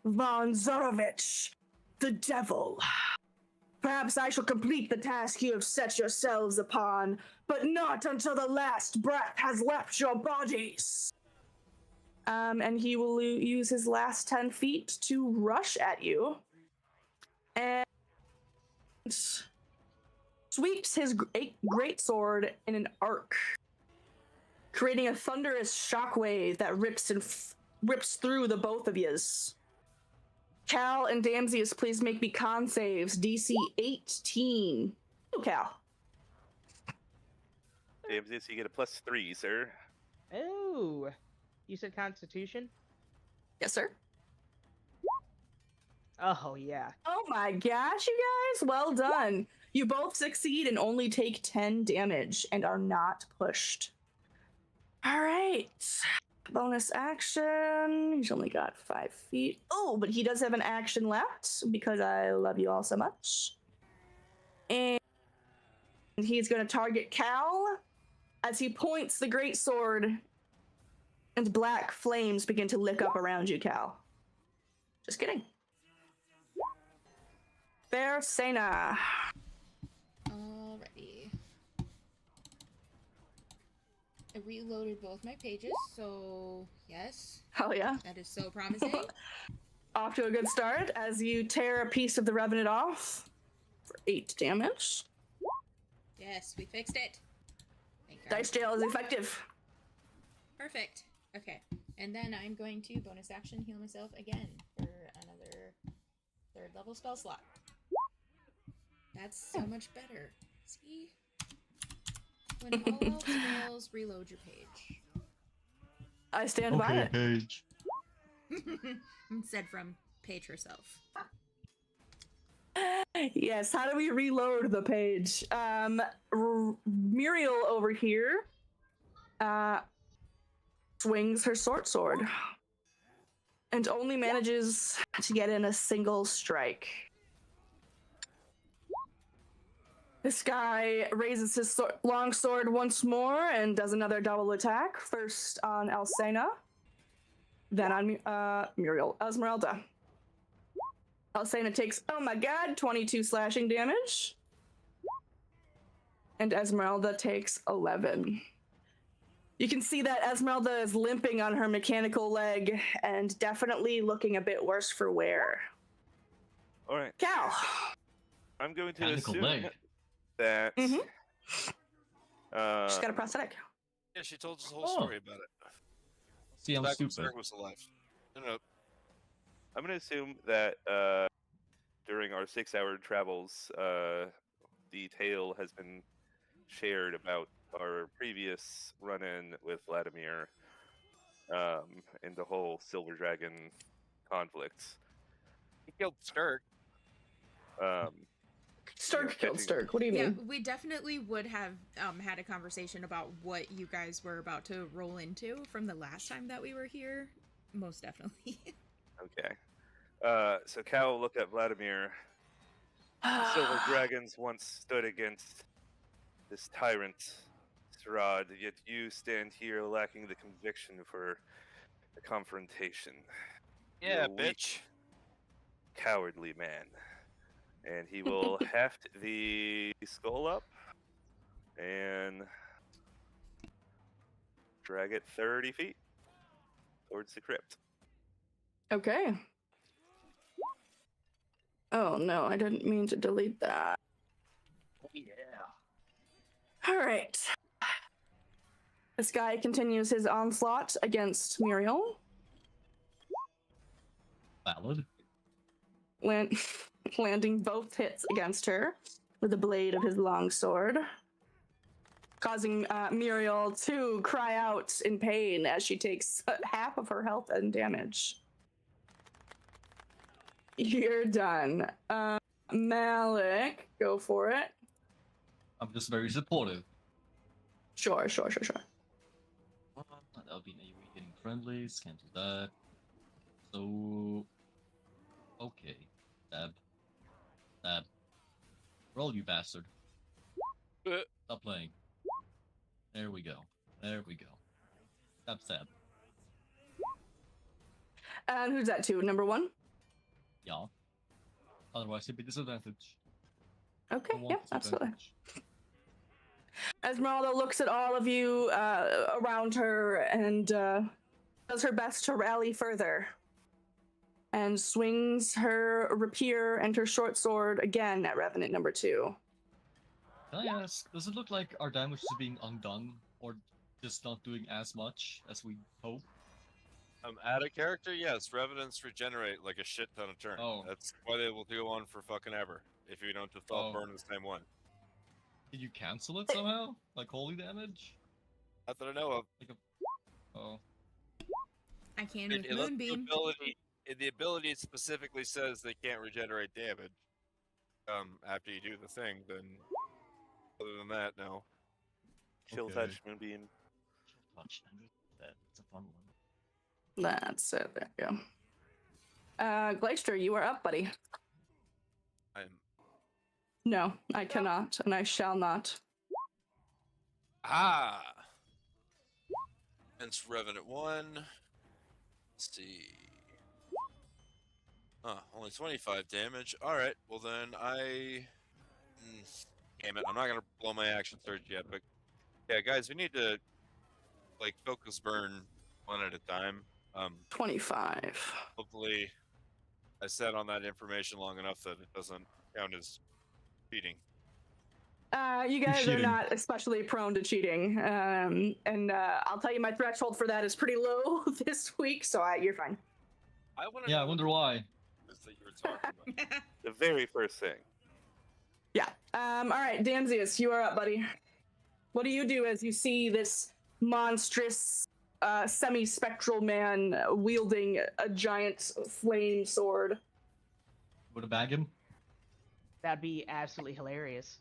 Von Zarovich, the devil. Perhaps I shall complete the task you have set yourselves upon, but not until the last breath has left your bodies." And he will use his last 10 feet to rush at you. And sweeps his great sword in an arc, creating a thunderous shockwave that rips through the both of yous. Cal and Damsius, please make me con saves. DC 18. Oh, Cal. Damsius, you get a +3, sir. Oh, you said Constitution? Yes, sir. Oh yeah. Oh my gosh, you guys. Well done. You both succeed and only take 10 damage and are not pushed. All right. Bonus action. He's only got 5 feet. Oh, but he does have an action left because I love you all so much. And he's going to target Cal as he points the greatsword, and black flames begin to lick up around you, Cal. Just kidding. Fair Sena. Alrighty. I reloaded both my pages, so yes, Hell yeah. that is so promising. Off to a good start as you tear a piece of the Revenant off for 8 damage. Yes, we fixed it. Thank God. Dice Jail is effective. Perfect. Okay, and then I'm going to bonus action heal myself again for another 3rd level spell slot. That's so much better. See? When all else fails, reload your page. I stand by it. Paige. Said from Paige herself. Yes, how do we reload the page? Muriel over here swings her sword and only manages to get in a single strike. This guy raises his long sword once more and does another double attack. First on Alcena, then on Muriel. Esmeralda. Alcena takes, oh my god, 22 slashing damage. And Esmeralda takes 11. You can see that Esmeralda is limping on her mechanical leg and definitely looking a bit worse for wear. All right. Cal. I'm going to Mechanical assume leg. that. She's got a prosthetic. Yeah, she told us the whole Oh. story about it. See, I'm Back when stupid. Strahd was alive. No. I'm going to assume that during our 6-hour travels, the tale has been shared about our previous run-in with Vladimir and the whole Silver Dragon conflict. He killed Strahd. Sturk killed catching- Sturk. What do you Yeah, mean? we definitely would have had a conversation about what you guys were about to roll into from the last time that we were here. Most definitely. Okay. So Cal looked at Vladimir. Silver Dragons once stood against this tyrant, Strahd, yet you stand here lacking the conviction for the confrontation. Yeah, You're a weak, bitch. cowardly man. And he will heft the skull up and drag it 30 feet towards the crypt. Okay. Oh no, I didn't mean to delete that. Oh, yeah. All right. This guy continues his onslaught against Muriel. Valid. Landing both hits against her with the blade of his long sword, causing Muriel to cry out in pain as she takes half of her health and damage. You're done. Malik, go for it. I'm just very supportive. Sure. That'll be getting friendly. Can't do that. So, okay. Stab. Roll, you bastard. Stop playing. There we go. Stab. And who's that to? Number 1? Yeah. Otherwise, it'd be disadvantage. Okay, I want yep, absolutely. disadvantage. Esmeralda looks at all of you around her and does her best to rally further. And swings her rapier and her short sword again at Revenant number 2. Can I ask, does it look like our damage is being undone, or just not doing as much as we hope? Add a character, yes. Revenants regenerate like a shit ton of turn. Oh. That's why they will go on for fucking ever. If you don't just all Oh. burn the same one. Did you cancel it somehow? Like holy damage? Not that I know of. Oh. I can It- with it lets Moonbeam. the ability specifically says they can't regenerate damage. After you do the thing, then other than that, no. Chill Okay. touch, Moonbeam. Touch. That's a fun one. That's it. There you go. Gleister, you are up, buddy. I'm No, I cannot, and I shall not. It's Revenant 1. Let's see. Only 25 damage. Alright, well then damn it, I'm not gonna blow my action surge yet, but yeah, guys, we need to like focus burn one at a time. 25. Hopefully, I sat on that information long enough that it doesn't count as cheating. You guys are cheating. not especially prone to cheating. And I'll tell you, my threshold for that is pretty low this week, so you're fine. I want to Yeah, know I wonder what why. it is that you were talking about. The very first thing. Yeah. All right, Damsius, you are up, buddy. What do you do as you see this monstrous semi-spectral man wielding a giant flame sword? Would have bag him? That'd be absolutely hilarious.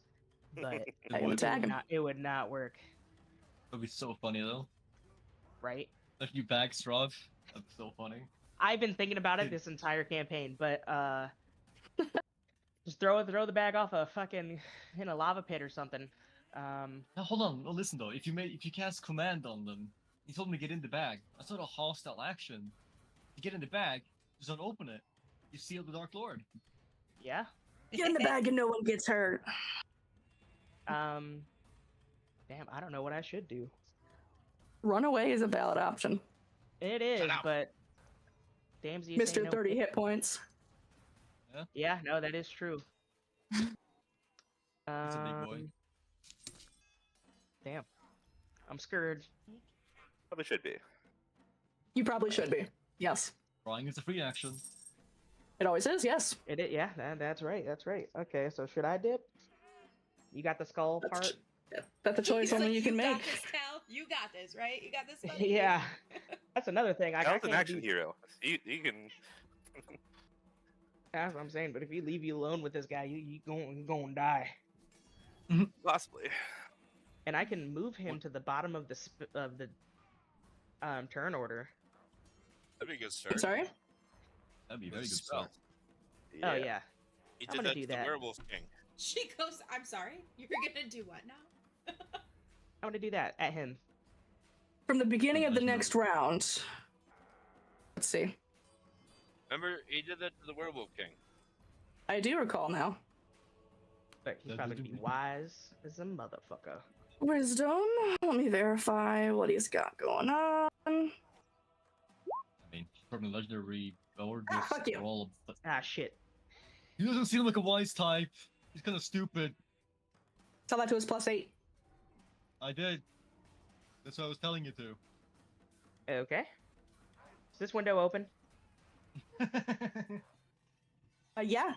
But It I am would. tag him. it would not work, That'd be so funny though. right? If you bag Strahd, that's so funny. I've been thinking about it this entire campaign, but just throw the bag off a fucking in a lava pit or something. Now hold on, no, listen though. If you cast command on them, you told them to get in the bag. That's not a hostile action. You get in the bag, just don't open it. You seal the Dark Lord. Yeah. Get in the bag and no one gets hurt. Damn, I don't know what I should do. Runaway is a valid option. It is, up. but Damsy, Mr. 30 hit points. Yeah, no, that is true. That's a big boy. Damn, I'm scared. Probably should be. You probably should be. Yes. Drawing is a free action. It always is, yes. Yeah, that's right. That's right. Okay, so should I dip? You got the skull part? That's a choice He's only like, you can got make. this, Cal. You got this, right? You got this, buddy? Yeah. That's another thing. I Cal's an can't action do- hero. You can. That's what I'm saying. But if you leave you alone with this guy, you gonna die. Possibly. And I can move him to the bottom of the turn order. That'd be a good start. Sorry? That'd be a With very a good spell. start. Oh yeah. He I'm did gonna that do to the that. Werewolf King. She goes, I'm sorry? You're gonna do what now? I'm gonna do that at him. From the beginning of the Legendary. next round. Let's see. Remember, he did that to the Werewolf King. I do recall now. But he's probably gonna be wise as a motherfucker. Wisdom. Let me verify what he's got going on. I mean, from the legendary or Ah, just fuck you. all of Ah shit. He doesn't seem like a wise type. He's kind of stupid. Tell that to his +8. I did. That's what I was telling you to. Okay. Is this window open? Yeah.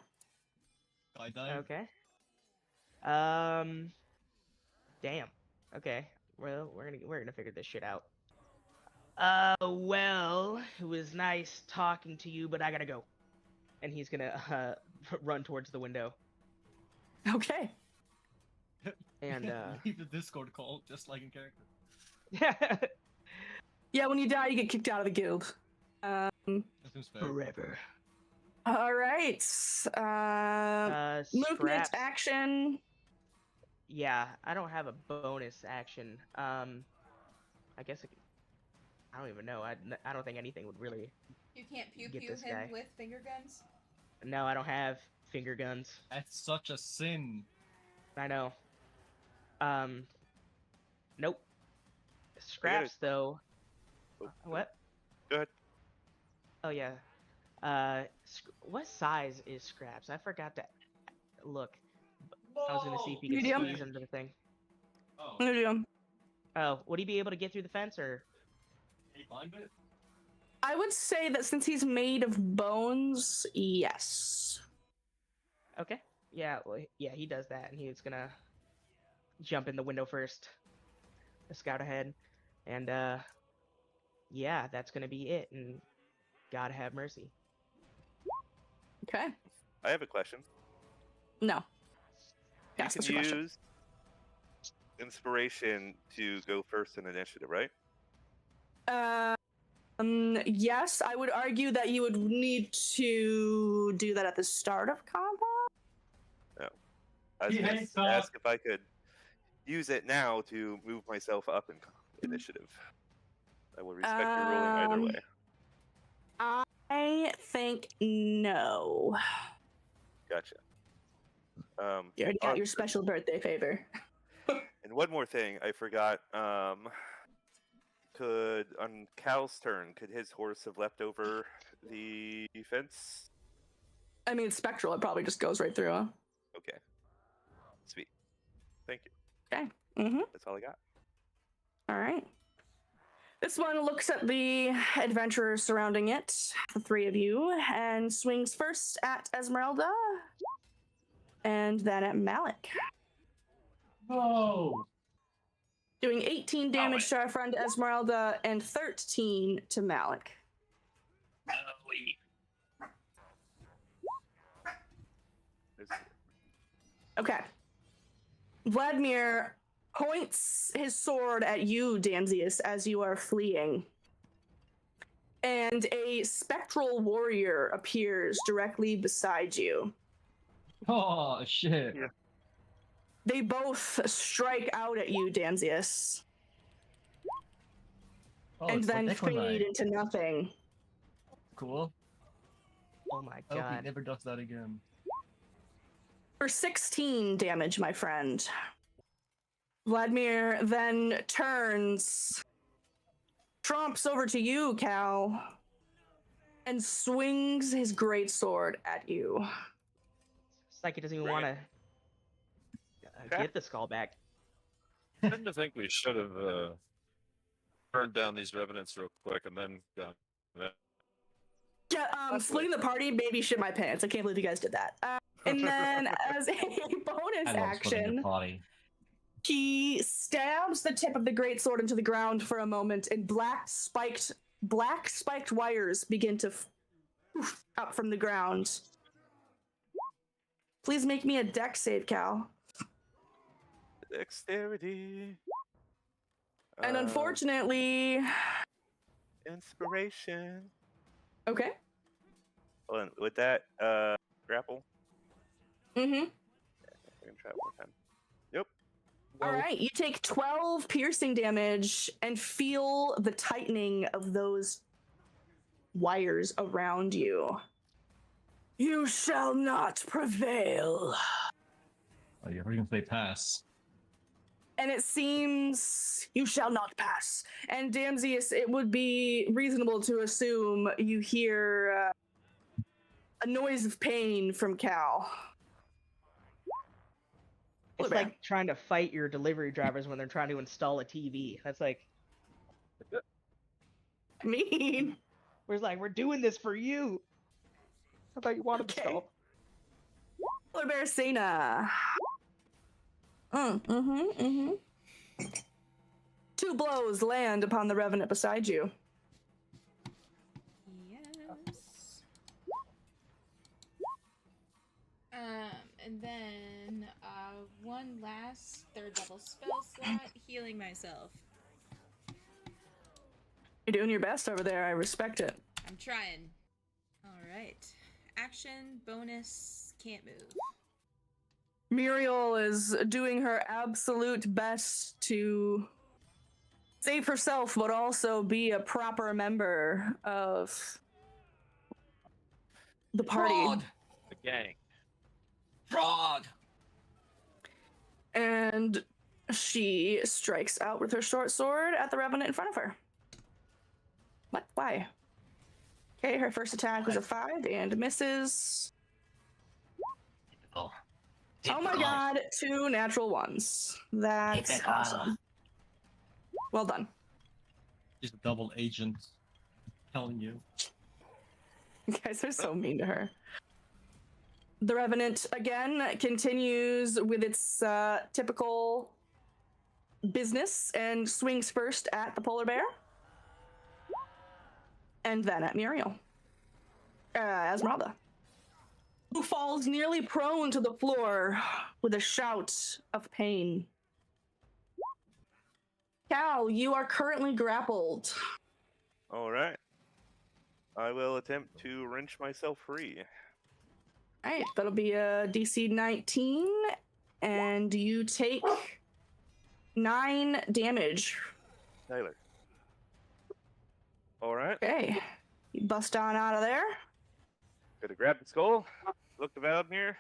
I died. Okay. Damn. Okay. Well, we're gonna figure this shit out. Well, it was nice talking to you, but I gotta go. And he's gonna run towards the window. Okay. And Leave the Discord call just like in character. Yeah, when you die, you get kicked out of the guild. That seems fair. forever. All right. Movement Scraps. action. Yeah, I don't have a bonus action. I guess I don't even know. I don't think anything would really. You can't pew Get pew this him guy. with finger guns? No, I don't have finger guns. That's such a sin. I know. Nope. Scraps though. Oh, What? Go ahead. Oh yeah. What size is Scraps? I forgot to look. I was gonna see if he could Medium. squeeze under the thing. Oh, Medium. Oh, would he be able to get through the fence or? 8-bit? I would say that since he's made of bones, yes. Okay. Yeah. Well, yeah, he does that, and he's gonna jump in the window first. Scout ahead, and yeah, that's gonna be it. And God have mercy. Okay. I have a question. No. You Yes, can what's your question? use inspiration to go first in initiative, right? Yes, I would argue that you would need to do that at the start of combat. I was He going hates to that. ask if I could use it now to move myself up in initiative. I will respect your ruling either Um, way. I think no. Gotcha. You already got Oh, your special birthday favor. And one more thing, I forgot. Could, on Cal's turn, could his horse have leapt over the fence? I mean, it's spectral. It probably just goes right through. Huh? Okay. Sweet. Thank you. Okay. Mm-hmm. That's all I got. All right. This one looks at the adventurers surrounding it, the three of you, and swings first at Esmeralda, and then at Malik. Oh! Doing 18 damage to our friend Esmeralda and 13 to Malik. Okay. Vladimir points his sword at you, Danzius, as you are fleeing. And a spectral warrior appears directly beside you. Oh, shit. Yeah. They both strike out at you, Danzius, Oh, and it's then like fade Equinite. into nothing. Cool. Oh my I hope he god. never does that again. For 16 damage, my friend. Vladimir then turns, tromps over to you, Cal, and swings his greatsword at you. It's like he doesn't even Bring want it. to get the skull back. I tend to think we should have burned down these revenants real quick and then gone. Yeah, splitting the party made me shit my pants. I can't believe you guys did that. And then, as a bonus I love splitting action, the party. he stabs the tip of the greatsword into the ground for a moment, and black spiked wires begin to poof up from the ground. Please make me a dex save, Cal. Dexterity. And unfortunately, Inspiration. okay. Hold on. With that, grapple. Mm-hmm. I can try it one time. Yep. All right, you take 12 piercing damage and feel the tightening of those wires around you. You shall not prevail. Oh, you're going to say pass. And it seems you shall not pass. And Damsius, it would be reasonable to assume you hear a noise of pain from Cal. It's Polar bear. like trying to fight your delivery drivers when they're trying to install a TV. That's like, I mean, we're doing this for you. I thought you wanted the Okay. skull. Polar bear Sena. Two blows land upon the revenant beside you. Yes. And then one last third level spell slot, healing myself. You're doing your best over there. I respect it. I'm trying. All right. Action, bonus, can't move. Muriel is doing her absolute best to save herself, but also be a proper member of the party. Fraud! The gang. Fraud! And she strikes out with her short sword at the revenant in front of her. What? Why? Okay, her first attack was a 5 and misses. Oh, Oh my god, 2 natural ones. That's awesome. Well done. She's a double agent. Telling you. You guys are so mean to her. The Revenant, again, continues with its typical business and swings first at the polar bear. And then at Muriel. Esmeralda. Who falls nearly prone to the floor with a shout of pain. Cal, you are currently grappled. All right. I will attempt to wrench myself free. All right, that'll be a DC 19, and you take 9 damage. Tyler. All right. Okay, you bust on out of there. Gonna grab the skull. Look to Valdemir.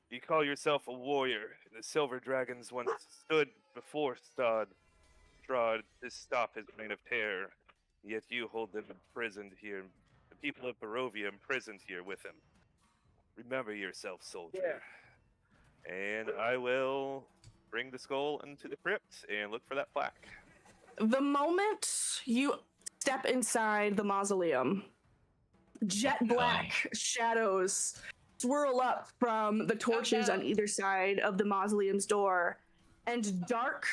You call yourself a warrior. The silver dragons once stood before Strahd Strahd to stop his reign of terror, yet you hold them imprisoned here, the people of Barovia imprisoned here with him. Remember yourself, soldier. And I will bring the skull into the crypt and look for that plaque. The moment you step inside the mausoleum, jet black shadows swirl up from the torches no. on either side of the mausoleum's door, and dark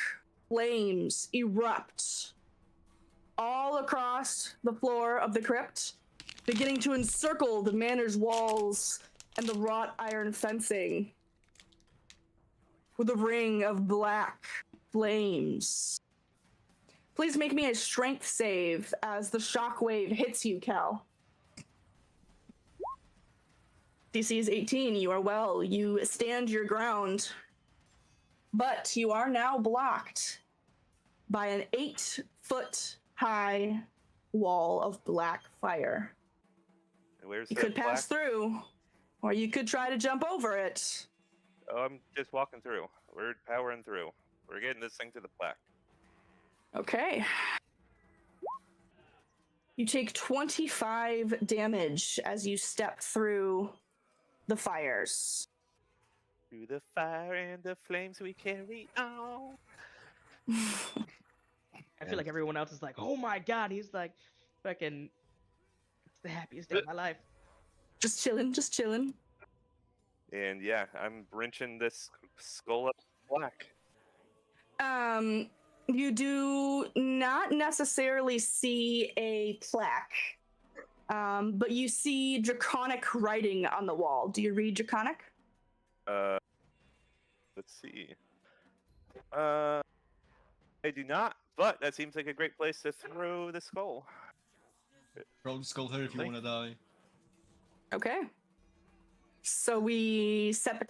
flames erupt all across the floor of the crypt, beginning to encircle the manor's walls and the wrought iron fencing with a ring of black flames. Please make me a strength save as the shockwave hits you, Cal. DC is 18. You are well. You stand your ground. But you are now blocked by an 8-foot high wall of black fire. And where's You the could pass plaque? through, or you could try to jump over it. Oh, I'm just walking through. We're powering through. We're getting this thing to the plaque. Okay. You take 25 damage as you step through the fires. Through the fire and the flames we carry on. I feel like everyone else is like, oh my god, he's like, fucking, it's the happiest day of my life. Just chilling, just chilling. And yeah, I'm wrenching this skull up black. You do not necessarily see a plaque, but you see draconic writing on the wall. Do you read draconic? Let's see. I do not, but that seems like a great place to throw the skull. Throw the skull here if you want to die. Okay. So we set the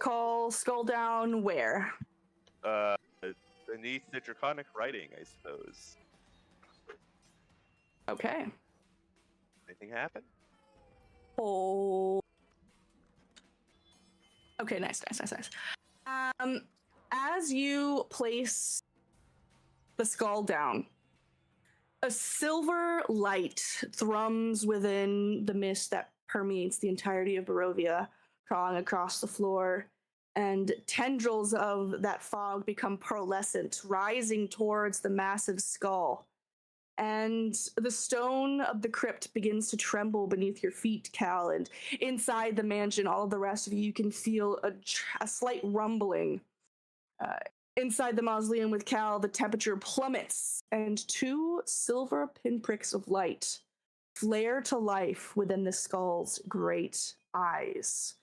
skull down where? Beneath the draconic writing, I suppose. Okay. Anything happen? Oh. Okay, nice. As you place the skull down, a silver light thrums within the mist that permeates the entirety of Barovia, crawling across the floor, and tendrils of that fog become pearlescent, rising towards the massive skull. And the stone of the crypt begins to tremble beneath your feet, Cal, and inside the mansion, all of the rest of you can feel a slight rumbling. Inside the mausoleum with Cal, the temperature plummets, and 2 silver pinpricks of light flare to life within the skull's great eyes.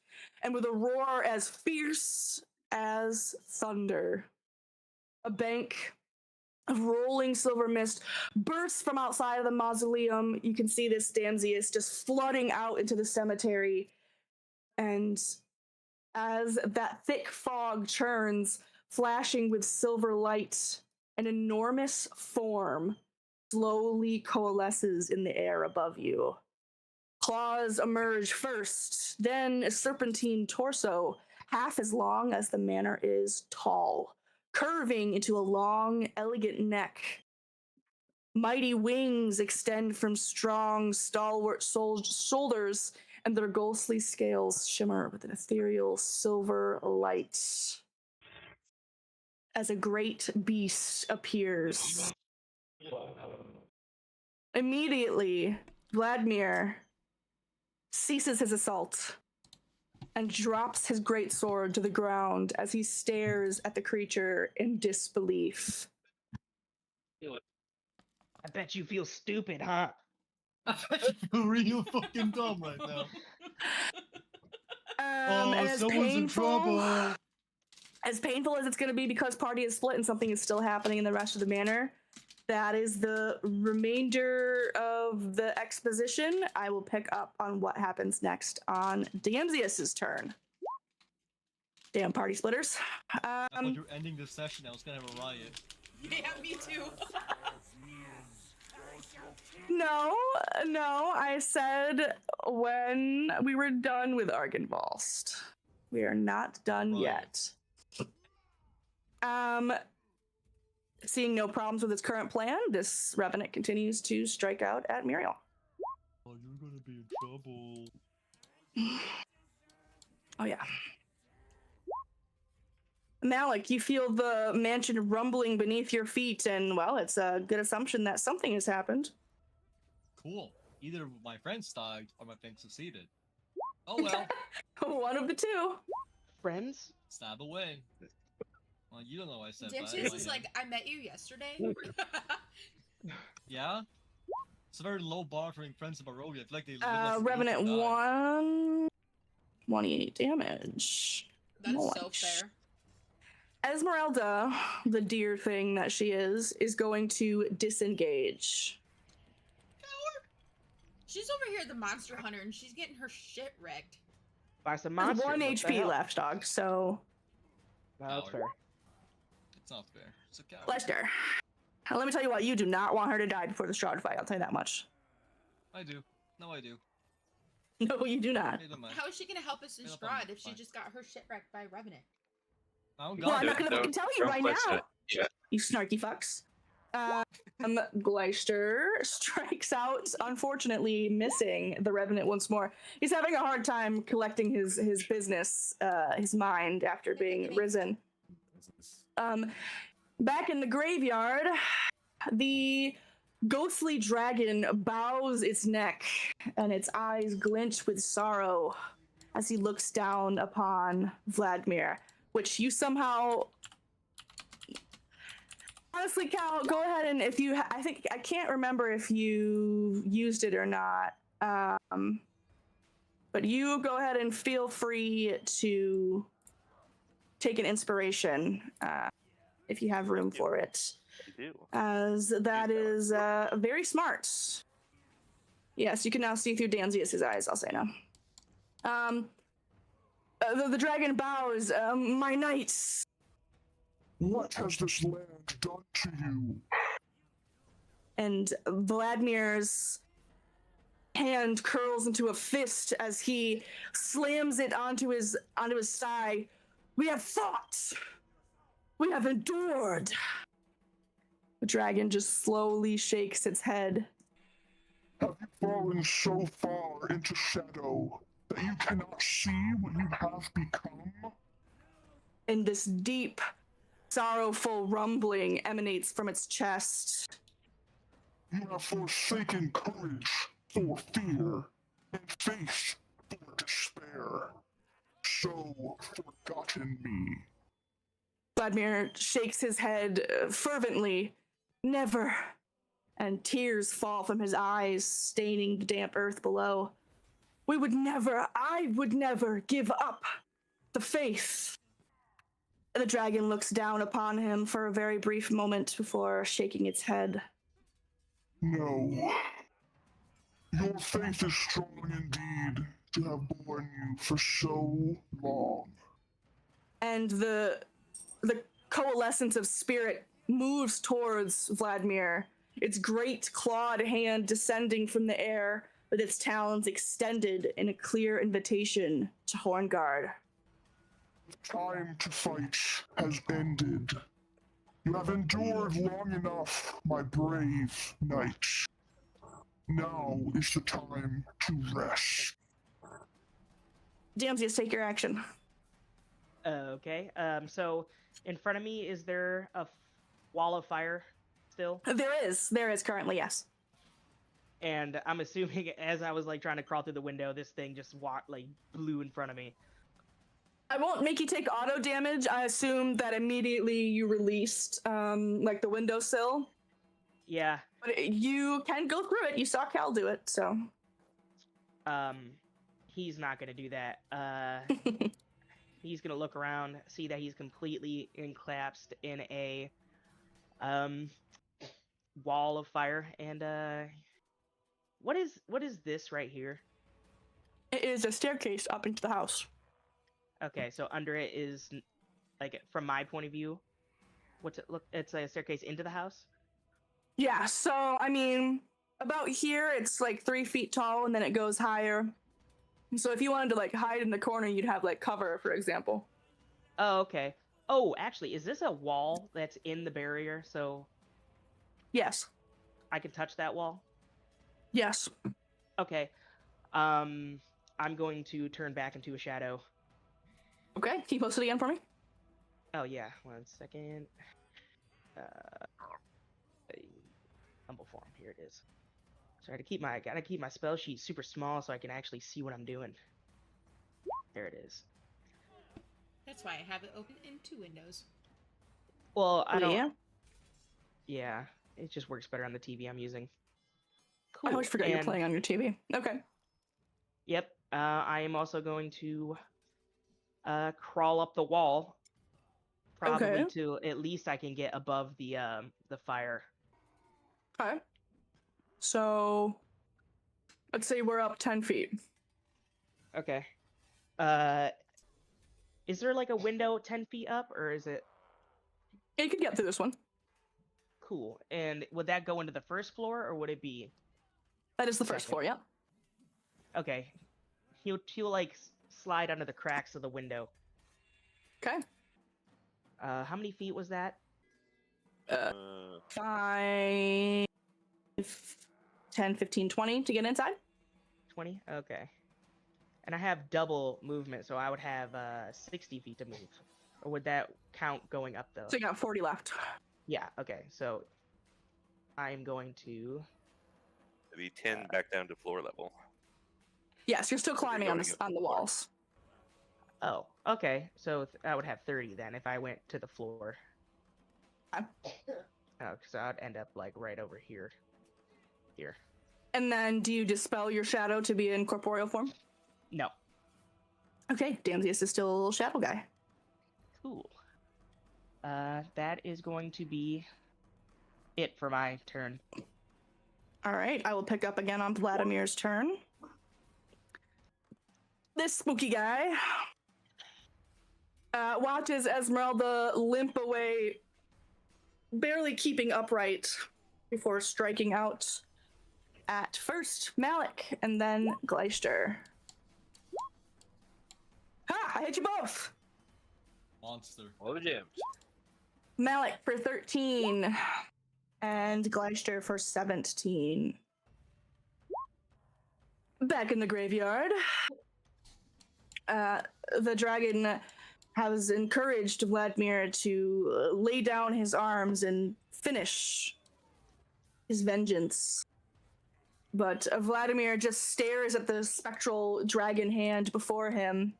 And with a roar as fierce as thunder, a bank of rolling silver mist bursts from outside of the mausoleum. You can see this Danzius just flooding out into the cemetery. And as that thick fog churns, flashing with silver light, an enormous form slowly coalesces in the air above you. Claws emerge first, then a serpentine torso, half as long as the manor is tall, curving into a long, elegant neck. Mighty wings extend from strong, stalwart shoulders, and their ghostly scales shimmer with an ethereal silver light. As a great beast appears. Immediately, Vladimir ceases his assault and drops his great sword to the ground as he stares at the creature in disbelief. I bet you feel stupid, huh? I bet you feel real fucking dumb right now. And as someone's in trouble. As painful as it's going to be because party is split and something is still happening in the rest of the manor, that is the remainder of the exposition. I will pick up on what happens next on Damzius's turn. Damn party splitters. I thought you were ending this session. I was gonna have a riot. Yeah, me too. No, I said when we were done with Argynvost. We are not done Right. yet. Seeing no problems with its current plan, this revenant continues to strike out at Muriel. Oh, you're gonna be in trouble. Oh yeah. Malik, you feel the mansion rumbling beneath your feet, and well, it's a good assumption that something has happened. Cool. Either my friends died or my friends succeeded. Oh well. One of the two. Friends? Stab away. Well, you don't know what I said. Dipsius is like, I met you yesterday. Yeah? It's a very low bar for being friends of Barovia. I feel like they live like Revenant 128 damage. That is so Nice. fair. Esmeralda, the deer thing that she is going to disengage. She's over here, the monster hunter, and she's getting her shit wrecked. By some There's monsters. 1 what the HP hell? left, dog, so... No, that's fair. It's not fair. It's a coward. Lester, let me tell you what, you do not want her to die before the Strahd fight, I'll tell you that much. I do. No, I do. No, you do not. Made up my- How is she gonna help us in Made up on Strahd my if she mind. just got her shit wrecked by Revenant? Oh, Well, I'm God. not gonna fucking tell you Don't right question now, it. Yeah. you snarky fucks. Gleister strikes out, unfortunately missing the Revenant once more. He's having a hard time collecting his business, his mind after being risen. Back in the graveyard, the ghostly dragon bows its neck and its eyes glint with sorrow as he looks down upon Vladimir, which you somehow... Honestly, Cal, go ahead and if you... I think... I can't remember if you used it or not. But you go ahead and feel free to take an inspiration if you have room for it. I do. As that is very smart. Yes, you can now see through Danzius's eyes, I'll say now. The dragon bows, my knights. What has this land done to you? And Vladimir's hand curls into a fist as he slams it onto his thigh. We have fought. We have endured. The dragon just slowly shakes its head. Have you fallen so far into shadow that you cannot see what you have become? And this deep, sorrowful rumbling emanates from its chest. You have forsaken courage for fear, and faith for despair. So forgotten me. Vladimir shakes his head fervently. Never. And tears fall from his eyes, staining the damp earth below. I would never give up the faith. The dragon looks down upon him for a very brief moment before shaking its head. No. Your faith is strong indeed to have borne you for so long. And the coalescence of spirit moves towards Vladimir, its great clawed hand descending from the air with its talons extended in a clear invitation to Horngard. Time to fight has ended. You have endured long enough, my brave knights. Now is the time to rest. Damsius, take your action. Okay. So in front of me, is there a wall of fire still? There is currently, yes. And I'm assuming as I was like trying to crawl through the window, this thing just blew in front of me. I won't make you take auto damage. I assume that immediately you released like the windowsill. Yeah. But you can go through it. You saw Cal do it, so. He's not gonna do that. He's gonna look around, see that he's completely enclapsed in a wall of fire, and what is this right here? It is a staircase up into the house. Okay, so under it is, like, from my point of view, what's it look? It's a staircase into the house. Yeah, so I mean, about here it's like 3 feet tall, and then it goes higher. So if you wanted to like hide in the corner, you'd have like cover, for example. Oh, okay. Oh, actually, is this a wall that's in the barrier so Yes. I can touch that wall? Yes. Okay. I'm going to turn back into a shadow. Okay. Can you post it again for me? Oh yeah, 1 second. Humble form. Here it is. Sorry gotta keep my spell sheet super small so I can actually see what I'm doing. There it is. That's why I have it open in 2 windows. Well, I don't. Yeah. Yeah, it just works better on the TV I'm using. I Cool. always forget you're and- playing on your TV. Okay. Yep. I am also going to crawl up the wall, probably Okay. to at least I can get above the fire. Okay. So let's say we're up 10 feet. Okay. Is there like a window 10 feet up, or is it You can get through this one. cool? And would that go into the first floor, or would it be That is the first Second. floor, yeah. okay? He'll like slide under the cracks of the window. Okay. How many feet was that? 5, 10, 15, 20 to get inside. 20. Okay. And I have double movement, so I would have 60 feet to move. Or would that count going up though? So you got 40 left. Yeah. Okay. So I'm going to. Maybe 10 back down to floor level. Yes, you're still climbing on going up on the the floor. walls. Oh. Okay. So I would have 30 then if I went to the floor. Okay. Oh, because I'd end up like right over here. Here. And then do you dispel your shadow to be in corporeal form? No. Okay, Damsius is still a little shadow guy. Cool. That is going to be it for my turn. All right, I will pick up again on Vladimir's turn. This spooky guy watches Esmeralda limp away, barely keeping upright before striking out at first Malik and then Gleister. Ha! I hit you both! Monster. Oh, damn. Malik for 13 and Gleister for 17. Back in the graveyard, the dragon has encouraged Vladimir to lay down his arms and finish his vengeance. But Vladimir just stares at the spectral dragon hand before him,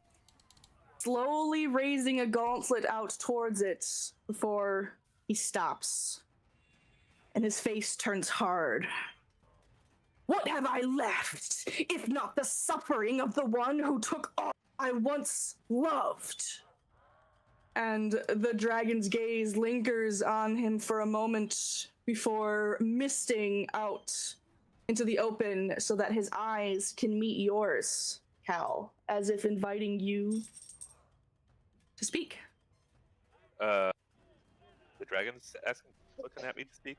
slowly raising a gauntlet out towards it before he stops. And his face turns hard. What have I left, if not the suffering of the one who took all I once loved? And the dragon's gaze lingers on him for a moment before misting out into the open so that his eyes can meet yours, Cal, as if inviting you to speak. The dragon's looking at me to speak.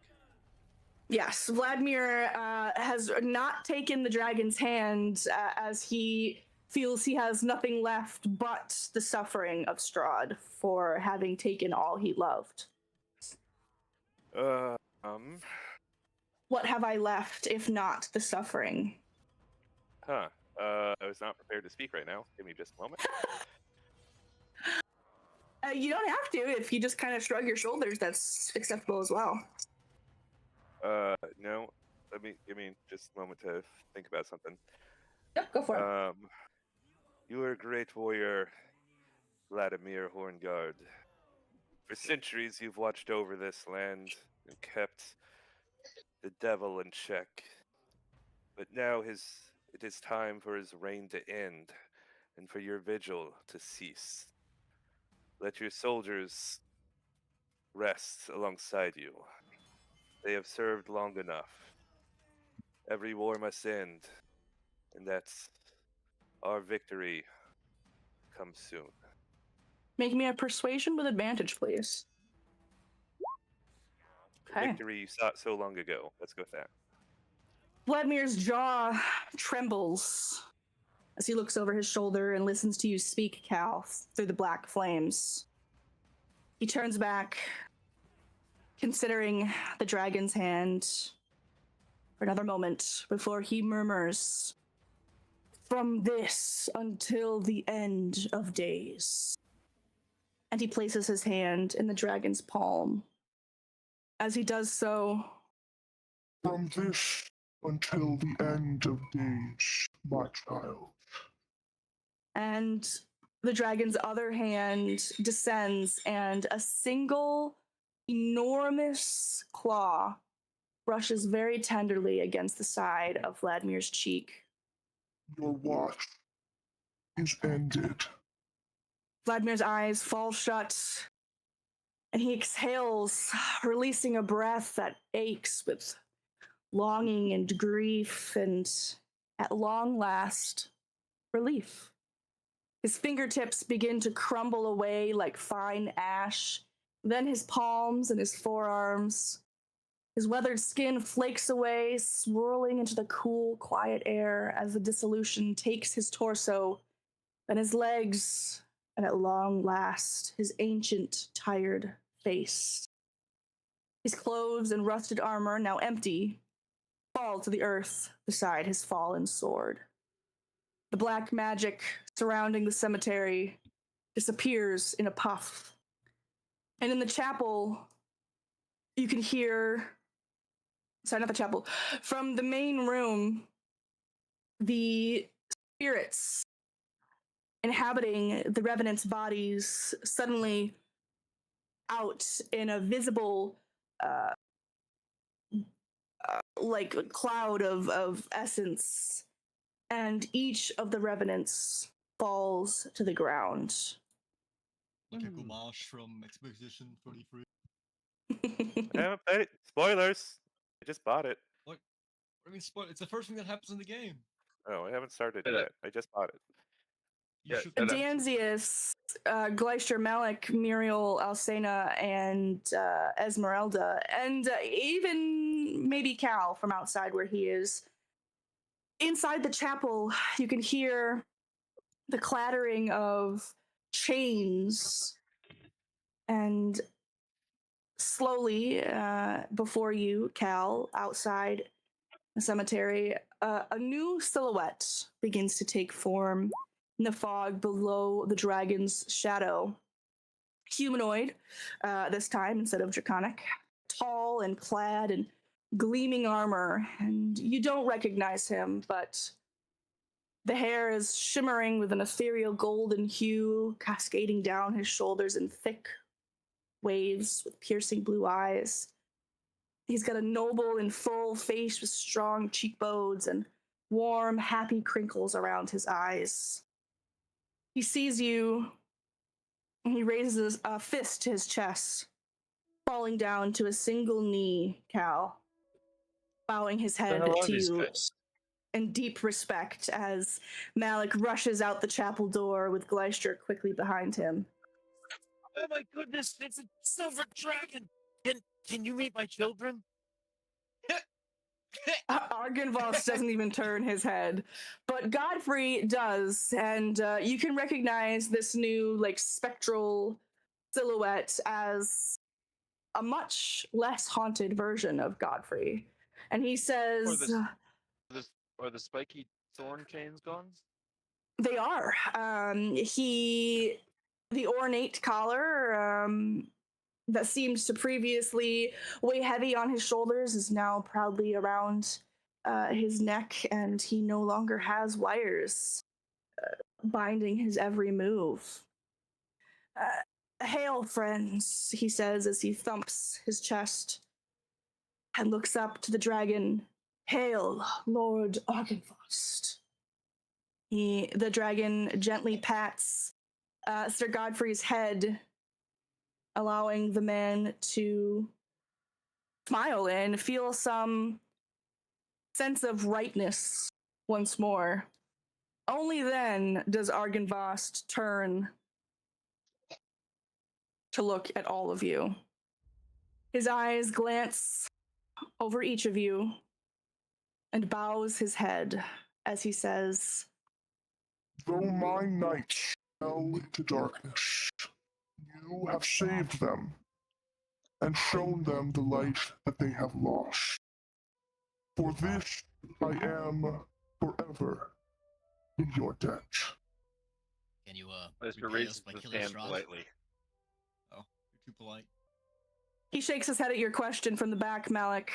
Yes, Vladimir has not taken the dragon's hand as he feels he has nothing left but the suffering of Strahd for having taken all he loved. What have I left if not the suffering? I was not prepared to speak right now. Give me just a moment. You don't have to. If you just kind of shrug your shoulders, that's acceptable as well. No. Give me just a moment to think about something. Yep, go for it. You are a great warrior, Vladimir Horngard. For centuries, you've watched over this land and kept the devil in check. But now it is time for his reign to end, and for your vigil to cease. Let your soldiers rest alongside you. They have served long enough. Every war must end, and that's our victory comes soon. Make me a persuasion with advantage, please. The victory you sought so long ago. Let's go with that. Vladimir's jaw trembles as he looks over his shoulder and listens to you speak, Cal, through the black flames. He turns back, considering the dragon's hand for another moment before he murmurs, "From this until the end of days." And he places his hand in the dragon's palm. As he does so, From this until the end of days, my child. and the dragon's other hand descends, and a single enormous claw brushes very tenderly against the side of Vladimir's cheek. Your watch is ended. Vladimir's eyes fall shut, and he exhales, releasing a breath that aches with longing and grief, and at long last, relief. His fingertips begin to crumble away like fine ash, then his palms and his forearms. His weathered skin flakes away, swirling into the cool, quiet air as the dissolution takes his torso, then his legs, and at long last, his ancient, tired face. His clothes and rusted armor, now empty, fall to the earth beside his fallen sword. The black magic surrounding the cemetery disappears in a puff. And in the chapel, you can hear, sorry, not the chapel, from the main room, the spirits inhabiting the revenants' bodies suddenly out in a visible like a cloud of essence, and each of the revenants falls to the ground. Like a homage from Expedition 33. I haven't played it. Spoilers. I just bought it. What? I mean, spoil. It's the first thing that happens in the game. Oh, I haven't started Did it. yet. I just bought it. You Yeah, should. and Danzius, Gleister Malik, Muriel, Alcena, and Esmeralda, and even maybe Cal from outside where he is. Inside the chapel, you can hear the clattering of chains, and slowly, before you, Cal, outside the cemetery, a new silhouette begins to take form in the fog below the dragon's shadow. Humanoid, this time instead of draconic, tall and clad in gleaming armor, and you don't recognize him, but the hair is shimmering with an ethereal golden hue, cascading down his shoulders in thick waves with piercing blue eyes. He's got a noble and full face with strong cheekbones and warm, happy crinkles around his eyes. He sees you, and he raises a fist to his chest, falling down to a single knee, Cal, bowing his head hell are to these you guys? in deep respect as Malik rushes out the chapel door with Gleister quickly behind him. Oh my goodness, it's a silver dragon! Can you meet my children? Argenvoss doesn't even turn his head, but Godfrey does, and you can recognize this new, like, spectral silhouette as a much less haunted version of Godfrey. And he says, Are the spiky thorn chains gone? they are. The ornate collar that seemed to previously weigh heavy on his shoulders is now proudly around his neck, and he no longer has wires binding his every move. Hail, friends, he says as he thumps his chest and looks up to the dragon. Hail, Lord Argenvost. The dragon gently pats Sir Godfrey's head, allowing the man to smile and feel some sense of rightness once more. Only then does Argenvost turn to look at all of you. His eyes glance over each of you and bows his head as he says, Though my nights fell into darkness, you have saved them and shown them the light that they have lost. For this, I am forever in your debt. Can you Lester repay us raises by his killing hand Strahd? politely. Oh, you're too polite. He shakes his head at your question from the back, Malik.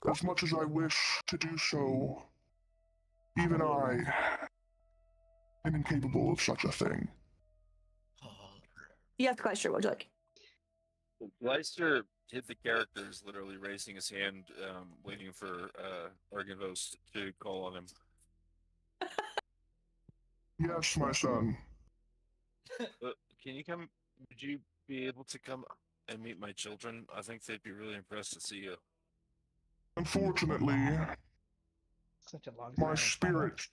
As much as I wish to do so, even I am incapable of such a thing. Yes, Gleister, what would you like? Leister hit the characters, literally raising his hand, waiting for Argivos to call on him. Yes, my son. Can you come? Would you be able to come and meet my children? I think they'd be really impressed to see you. Unfortunately, Such a long my silence, spirit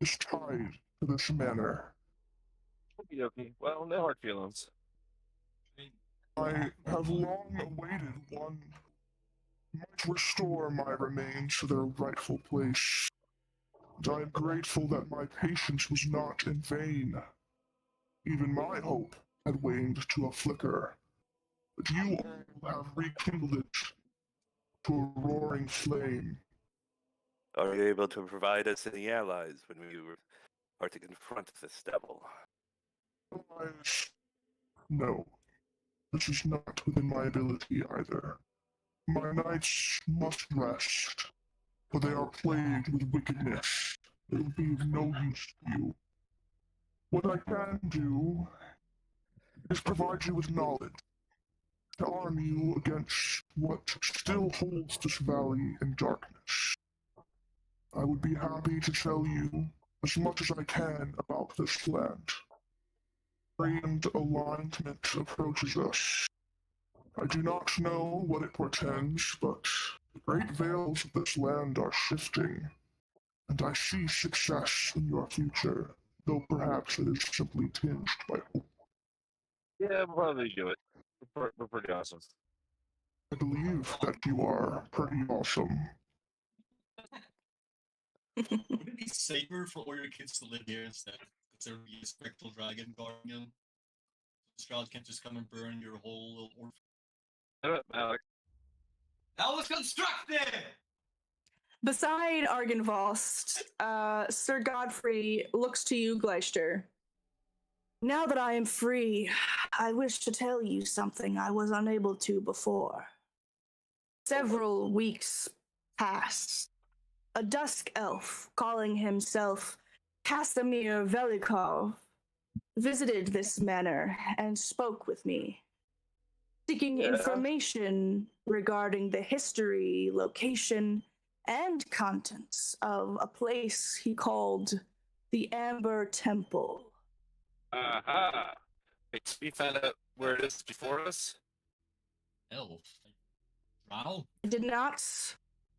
is tied to this manor. Okay. Well, no hard feelings. I have long awaited one who might restore my remains to their rightful place. And I am grateful that my patience was not in vain. Even my hope had waned to a flicker. But you all have rekindled it to a roaring flame. Are you able to provide us any allies when we are to confront this devil? Otherwise, no. This is not within my ability either. My knights must rest, for they are plagued with wickedness. It will be of no use to you. What I can do is provide you with knowledge to arm you against what still holds this valley in darkness. I would be happy to tell you as much as I can about this land. Grand alignment approaches us. I do not know what it portends, but the great veils of this land are shifting, and I see success in your future, though perhaps it is simply tinged by hope. Yeah, we'll probably do it. We're pretty awesome. I believe that you are pretty awesome. Would it be safer for all your kids to live here instead? Because there would be a spectral dragon guarding them. Strahd can't just come and burn your whole little orphan. Alex. That was constructed! Beside Argynvost, Sir Godfrey looks to you, Gleister. Now that I am free, I wish to tell you something I was unable to before. Several weeks passed. A dusk elf, calling himself Casimir Velikov, visited this manor and spoke with me, seeking information regarding the history, location, and contents of a place he called the Amber Temple. Aha! Wait, we found out where it is before us? Elf. Drow?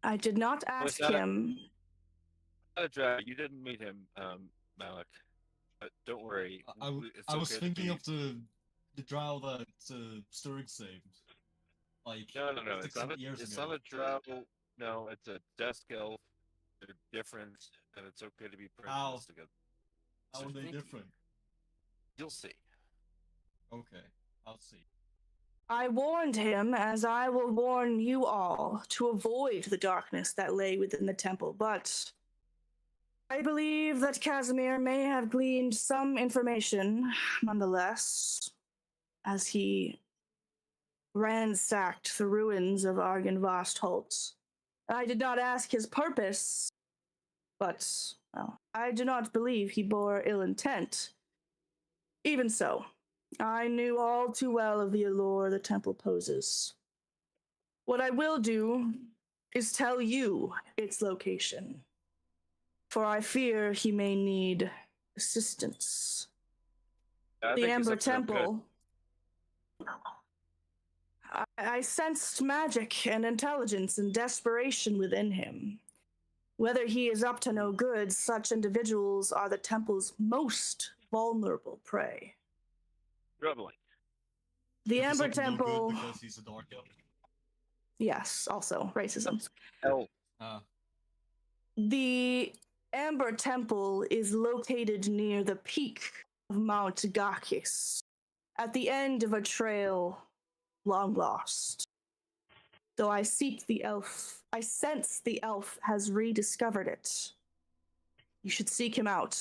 I did not ask him. You didn't meet him, Malik. But don't worry. I was thinking of the drow that Sturg saved. Like, No. It's not a drow. No, it's a desk elf. They're different, and it's okay to be friends together. How are they different? You'll see. Okay, I'll see. I warned him, as I will warn you all, to avoid the darkness that lay within the temple, but I believe that Casimir may have gleaned some information, nonetheless, as he ransacked the ruins of Argynvost Holt. I did not ask his purpose, but, well, I do not believe he bore ill intent. Even so, I knew all too well of the allure the temple poses. What I will do is tell you its location, for I fear he may need assistance. The Amber Temple. I sensed magic and intelligence and desperation within him. Whether he is up to no good, such individuals are the temple's most vulnerable prey. Troubling. The Amber Temple. No because he's a dark elf. Yes, also racism. Elf. The Amber Temple is located near the peak of Mount Gakis, at the end of a trail long lost. Though I sense the elf has rediscovered it. You should seek him out,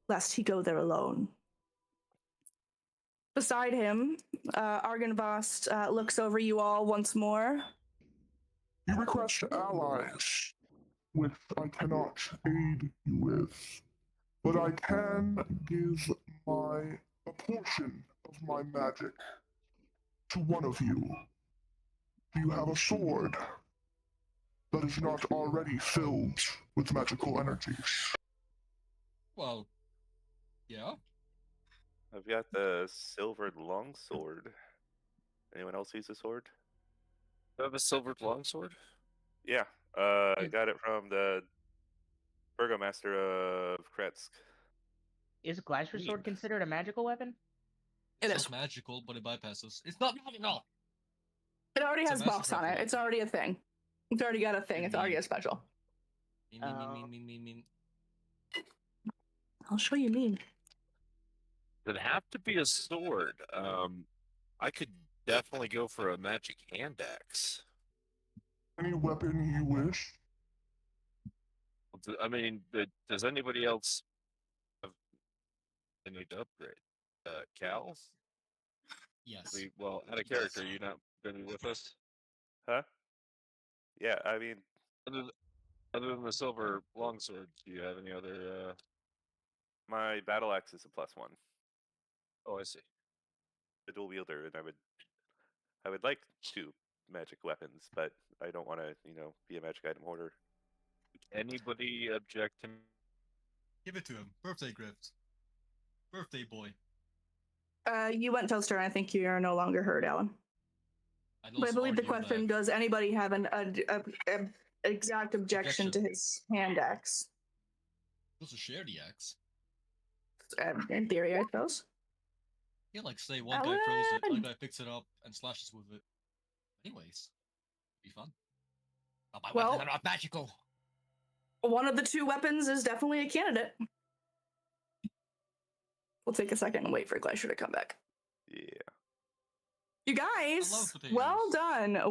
lest he go there alone. Beside him, Argynvost looks over you all once more. You request allies, which I cannot aid you with, but I can give a portion of my magic to one of you. Do you have a sword that is not already filled with magical energies? Well, yeah. I've got the silvered longsword. Anyone else use a sword? Do you have a silvered longsword? Yeah, I got it from the burgomaster of Kretsk. Is Glacier Sword considered a magical weapon? It It's is. not magical, but it bypasses. It's not magical! It already It's a has buffs on mastercraft it. It's weapon. already a thing. It's already got a thing. You It's already mean- a special. Mean. I'll show you mean. Does it have to be a sword? I could definitely go for a magic hand axe. Any weapon you wish? I mean, does anybody else have any to upgrade? Cal? Yes. Well, out of character, you're not going to be with us? Huh? Yeah, I mean, Other than the silver longsword, do you have any other? my battle axe is a +1. Oh, I see. The dual wielder, and I would like 2 magic weapons, but I don't want to, be a magic item hoarder. Anybody object to? Give it to him. Birthday gift. Birthday boy. You went toaster, and I think you are no longer heard, Alan. I'd But I also believe the argue question: that does anybody have an exact objection to his hand axe? also share the axe. In theory, I suppose. Yeah, like say one guy throws it, Alan! one guy picks it up and slashes with it. Anyways, it'd be fun. But my Well- weapons are not magical. One of the 2 weapons is definitely a candidate. We'll take a second and wait for Glacier to come back. Yeah. You I guys, love potatoes.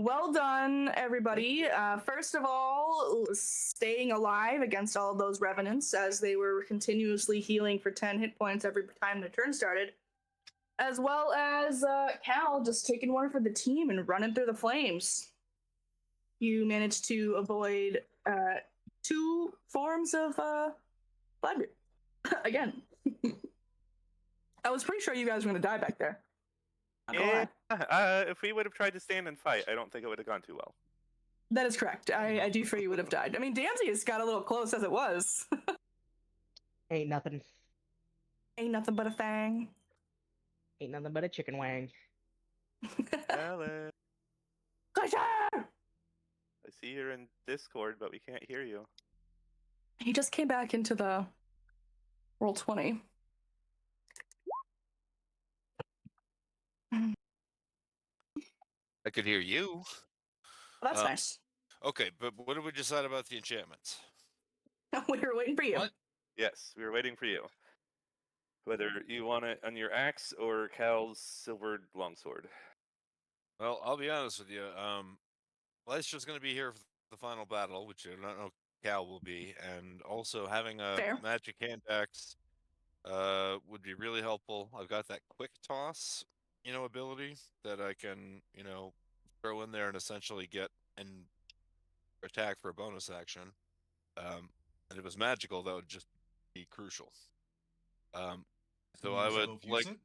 well done, everybody. First of all, staying alive against all of those revenants as they were continuously healing for 10 hit points every time the turn started, as well as Cal just taking one for the team and running through the flames. You managed to avoid 2 forms of blood again. I was pretty sure you guys were going to die back there. Not gonna lie. Yeah, if we would have tried to stand and fight, I don't think it would have gone too well. That is correct. I do fear you would have died. I mean, Danzius got a little close as it was. Ain't nothing. Ain't nothing but a fang. Ain't nothing but a chicken wang. Alan, Glacier! I see you're in Discord, but we can't hear you. He just came back into the roll 20. I could hear you. That's Uh, nice. Okay, but what did we decide about the enchantments? We were waiting for you. What? Yes, we were waiting for you. Whether you want it on your axe or Cal's silvered longsword. Well, I'll be honest with you. Leicester's going to be here for the final battle, which I don't know Cal will be, and also having a Fair. magic hand axe would be really helpful. I've got that quick toss, ability that I can, throw in there and essentially get and attack for a bonus action. And if it was magical, that would just be crucial. So You I should would both use like. it.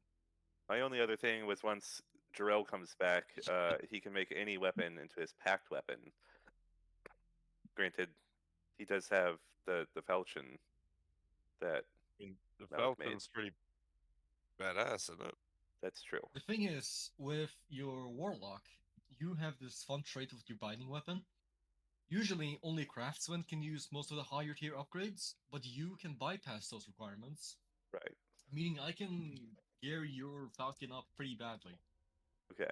My only other thing was once Jarrell comes back, he can make any weapon into his packed weapon. Granted, he does have the falchion that I mean, the Malik made. Falcon's pretty badass, isn't it? that's true. The thing is, with your warlock, you have this fun trait with your binding weapon. Usually, only craftsmen can use most of the higher tier upgrades, but you can bypass those requirements. Right. Meaning, I can gear your falcon up pretty badly. Okay.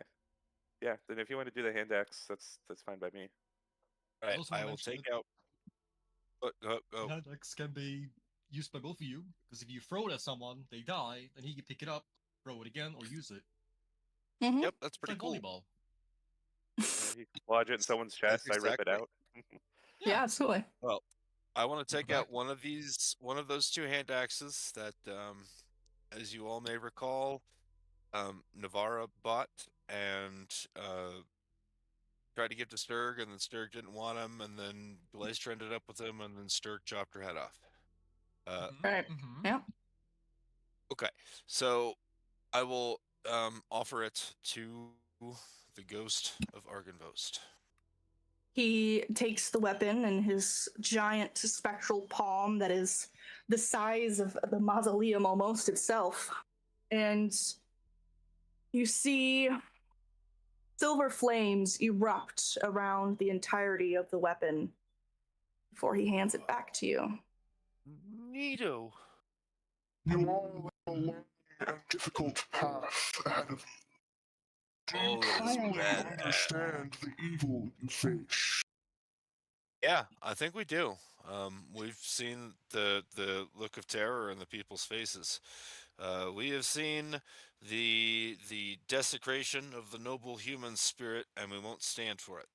Yeah, then if you want to do the hand axe, that's fine by me. All right, also I will mention take that- out. Go. Hand axe can be used by both of you, because if you throw it at someone, they die, then he can pick it up, throw it again or use it. Mhm. Yep, that's It's like pretty cool. volleyball. You lodge it in someone's chest, I rip it exactly. out. Yeah, absolutely. Well, I want to take Back. out one of those two hand axes that, as you all may recall, Navarra bought and tried to give to Sturg, and then Sturg didn't want him, and then Glacier ended up with him, and then Sturg chopped her head off. Right. Mm-hmm. Yeah. Okay, so I will offer it to the ghost of Argynvost. He takes the weapon in his giant spectral palm that is the size of the mausoleum almost itself. And you see silver flames erupt around the entirety of the weapon before he hands it back to you. Neato. You all have a long and difficult path ahead of you. Do you Oh, it is truly bad. understand the evil you face? Yeah, I think we do. We've seen the look of terror in the people's faces. We have seen the desecration of the noble human spirit, and we won't stand for it.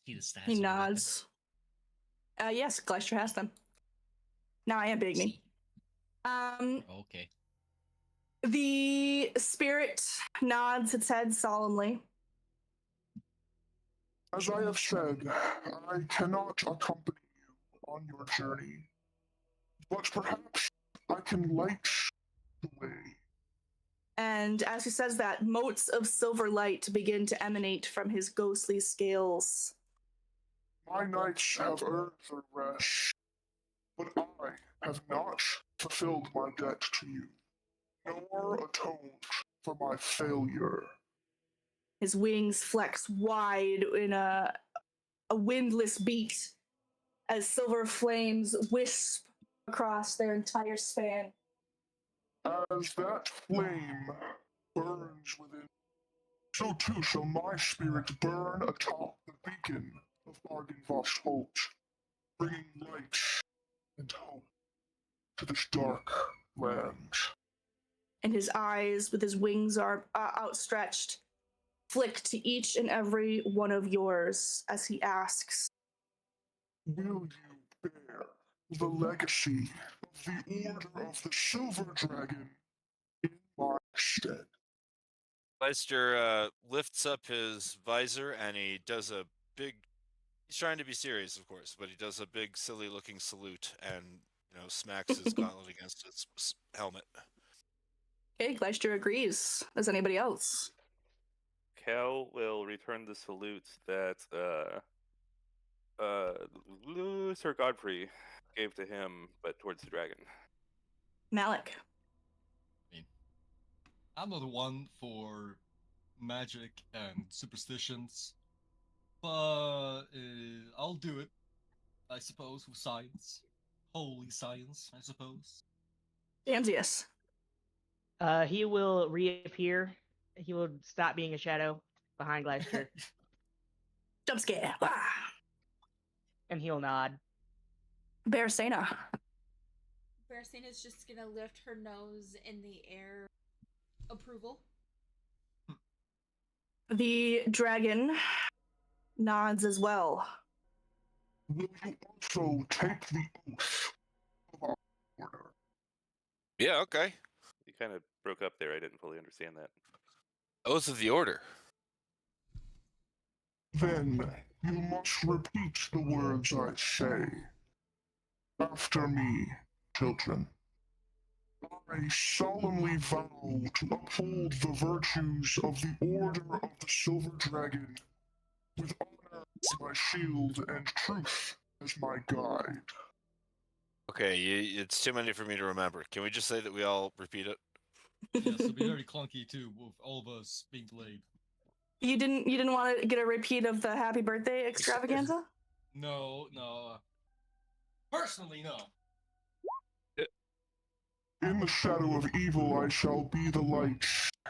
See the stats He of the nods. Yes, Gleister has them. Now I am big me. weapon? Okay. The spirit nods its head solemnly. As I have said, I cannot accompany you on your journey, but perhaps I can light the way. And as he says that, motes of silver light begin to emanate from his ghostly scales. My knights have earned their rest, but I have not fulfilled my debt to you, nor atoned for my failure. His wings flex wide in a windless beat as silver flames wisp across their entire span. As that flame burns within, so too shall my spirit burn atop the beacon of Argynvost Holt, bringing light and hope to this dark land. And his eyes, with his wings are outstretched, flick to each and every one of yours as he asks, Will you bear the legacy of the Order of the Silver Dragon in my stead? Leister lifts up his visor and he does a big. He's trying to be serious, of course, but he does a big, silly-looking salute and smacks his gauntlet against his helmet. Okay, Gleister agrees. Does anybody else? Cal will return the salutes that Sir Godfrey gave to him, but towards the dragon. Malik. I'm not one for magic and superstitions, but I'll do it, I suppose, with science. Holy science, I suppose. Danzius. He will reappear. He will stop being a shadow behind Gleister, Jump scare. Ah. and he'll nod. Bearsena. Bersina's just gonna lift her nose in the air. Approval. The dragon nods as well. Will you also take the oath of our order? Yeah, okay. You kind of broke up there. I didn't fully understand that. Oath of the Order. Then you must repeat the words I say. After me, children. I solemnly vow to uphold the virtues of the Order of the Silver Dragon, with honor as my shield and truth as my guide. Okay, it's too many for me to remember. Can we just say that we all repeat it? Yes, it'll be very clunky too, with all of us being delayed. You didn't want to get a repeat of the happy birthday extravaganza? No. Personally, no. In the shadow of evil I shall be the light,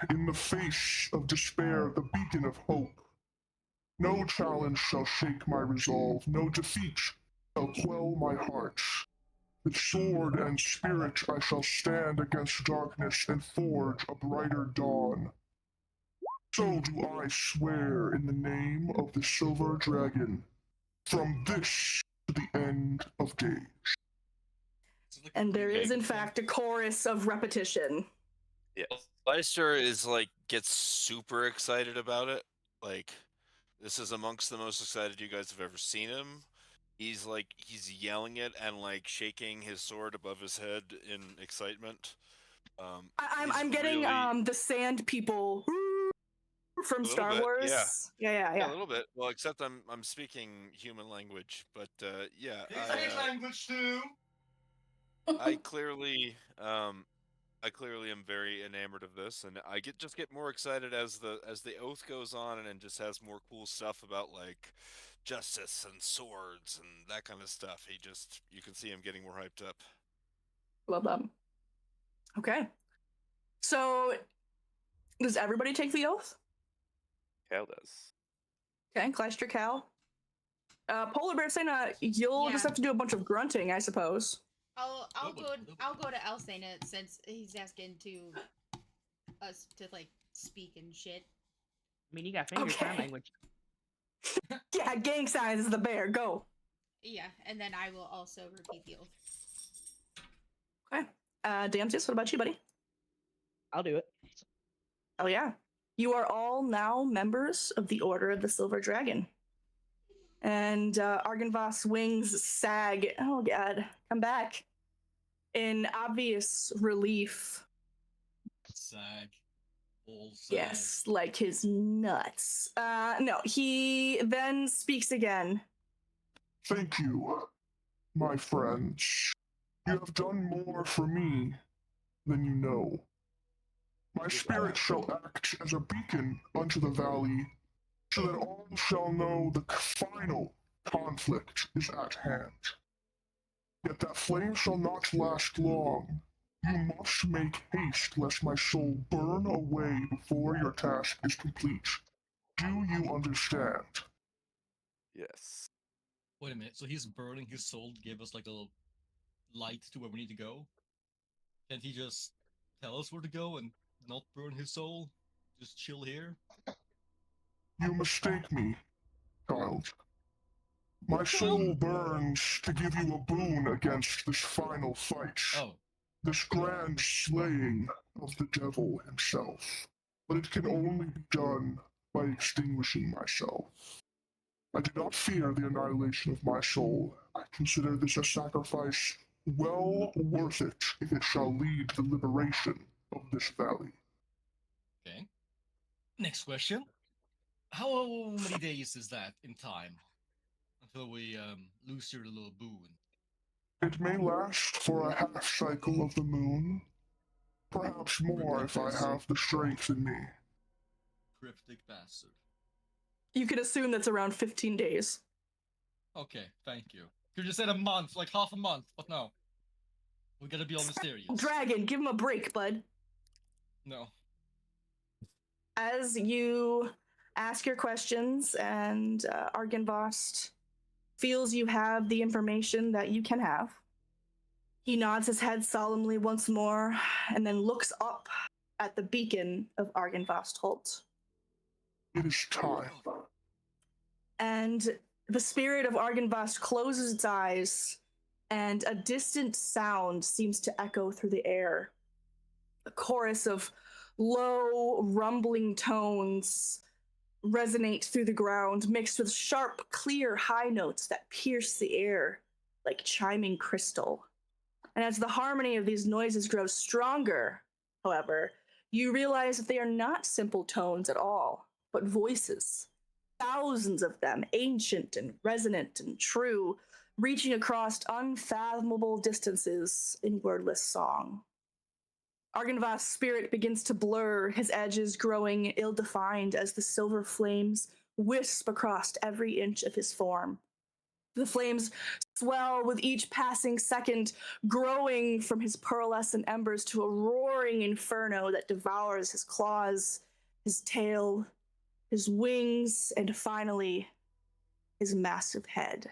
in the face of despair the beacon of hope. No challenge shall shake my resolve, no defeat shall quell my heart. With sword and spirit I shall stand against darkness and forge a brighter dawn. So do I swear in the name of the Silver Dragon, from this to the end of days. Is it like And there is, in thing? fact, a chorus of repetition. Yes. Leister is like gets super excited about it. Like this is amongst the most excited you guys have ever seen him. He's yelling it and like shaking his sword above his head in excitement. I'm getting really- the sand people from A little Star bit, Wars. yeah. Yeah. Yeah, a little bit. Well, except I'm speaking human language, but yeah, They speak language too. I clearly I clearly am very enamored of this, and I just get more excited as the oath goes on, and just has more cool stuff about like justice and swords and that kind of stuff. You can see him getting more hyped up. Love them. Okay. So, does everybody take the oath? Cal does. Okay, Clyster, Cal. Polar Bear Sena, you'll just Yeah. have to do a bunch of grunting, I suppose. I'll Nobody- go nobody. I'll go to Elsena since he's asking to us to like speak and shit. I mean, you got finger sign Okay. language. Yeah, gang signs is the bear. Go. Yeah, and then I will also repeat the oath. Okay. Damsius, what about you, buddy? I'll do it. Oh yeah. You are all now members of the Order of the Silver Dragon. And Argynvoss wings sag. Oh god, come back. In obvious relief. Sag. All sag. Yes, like his nuts. No, he then speaks again. Thank you, my friends. You have done more for me than you know. My spirit shall act as a beacon unto the valley, so that all shall know the final conflict is at hand. Yet that flame shall not last long. You must make haste lest my soul burn away before your task is complete. Do you understand? Yes. Wait a minute. So he's burning his soul to give us like a little light to where we need to go? Can't he just tell us where to go and not burn his soul? Just chill here? You mistake me, child. My soul burns to give you a boon against this final fight, Oh, this grand slaying of the devil himself. But it can only be done by extinguishing myself. I do not fear the annihilation of my soul. I consider this a sacrifice well worth it if it shall lead to the liberation of this valley. okay. Next question. How many days is that in time until we lose your little boon? It may last for a half cycle of the moon, perhaps more if I have the strength in me. Cryptic bastard. You can assume that's around 15 days. Okay, thank you. You just said a month, like half a month, but no. We gotta be all mysterious. Dragon, give him a break, bud. No. As you ask your questions and Argynvost feels you have the information that you can have, he nods his head solemnly once more and then looks up at the beacon of Argynvost Holt. It is time. And the spirit of Argynvost closes its eyes, and a distant sound seems to echo through the air. A chorus of low, rumbling tones resonate through the ground, mixed with sharp, clear high notes that pierce the air like chiming crystal. And as the harmony of these noises grows stronger, however, you realize that they are not simple tones at all, but voices. Thousands of them, ancient and resonant and true, reaching across unfathomable distances in wordless song. Argynvost's spirit begins to blur, his edges growing ill-defined as the silver flames wisp across every inch of his form. The flames swell with each passing second, growing from his pearlescent embers to a roaring inferno that devours his claws, his tail, his wings, and finally, his massive head.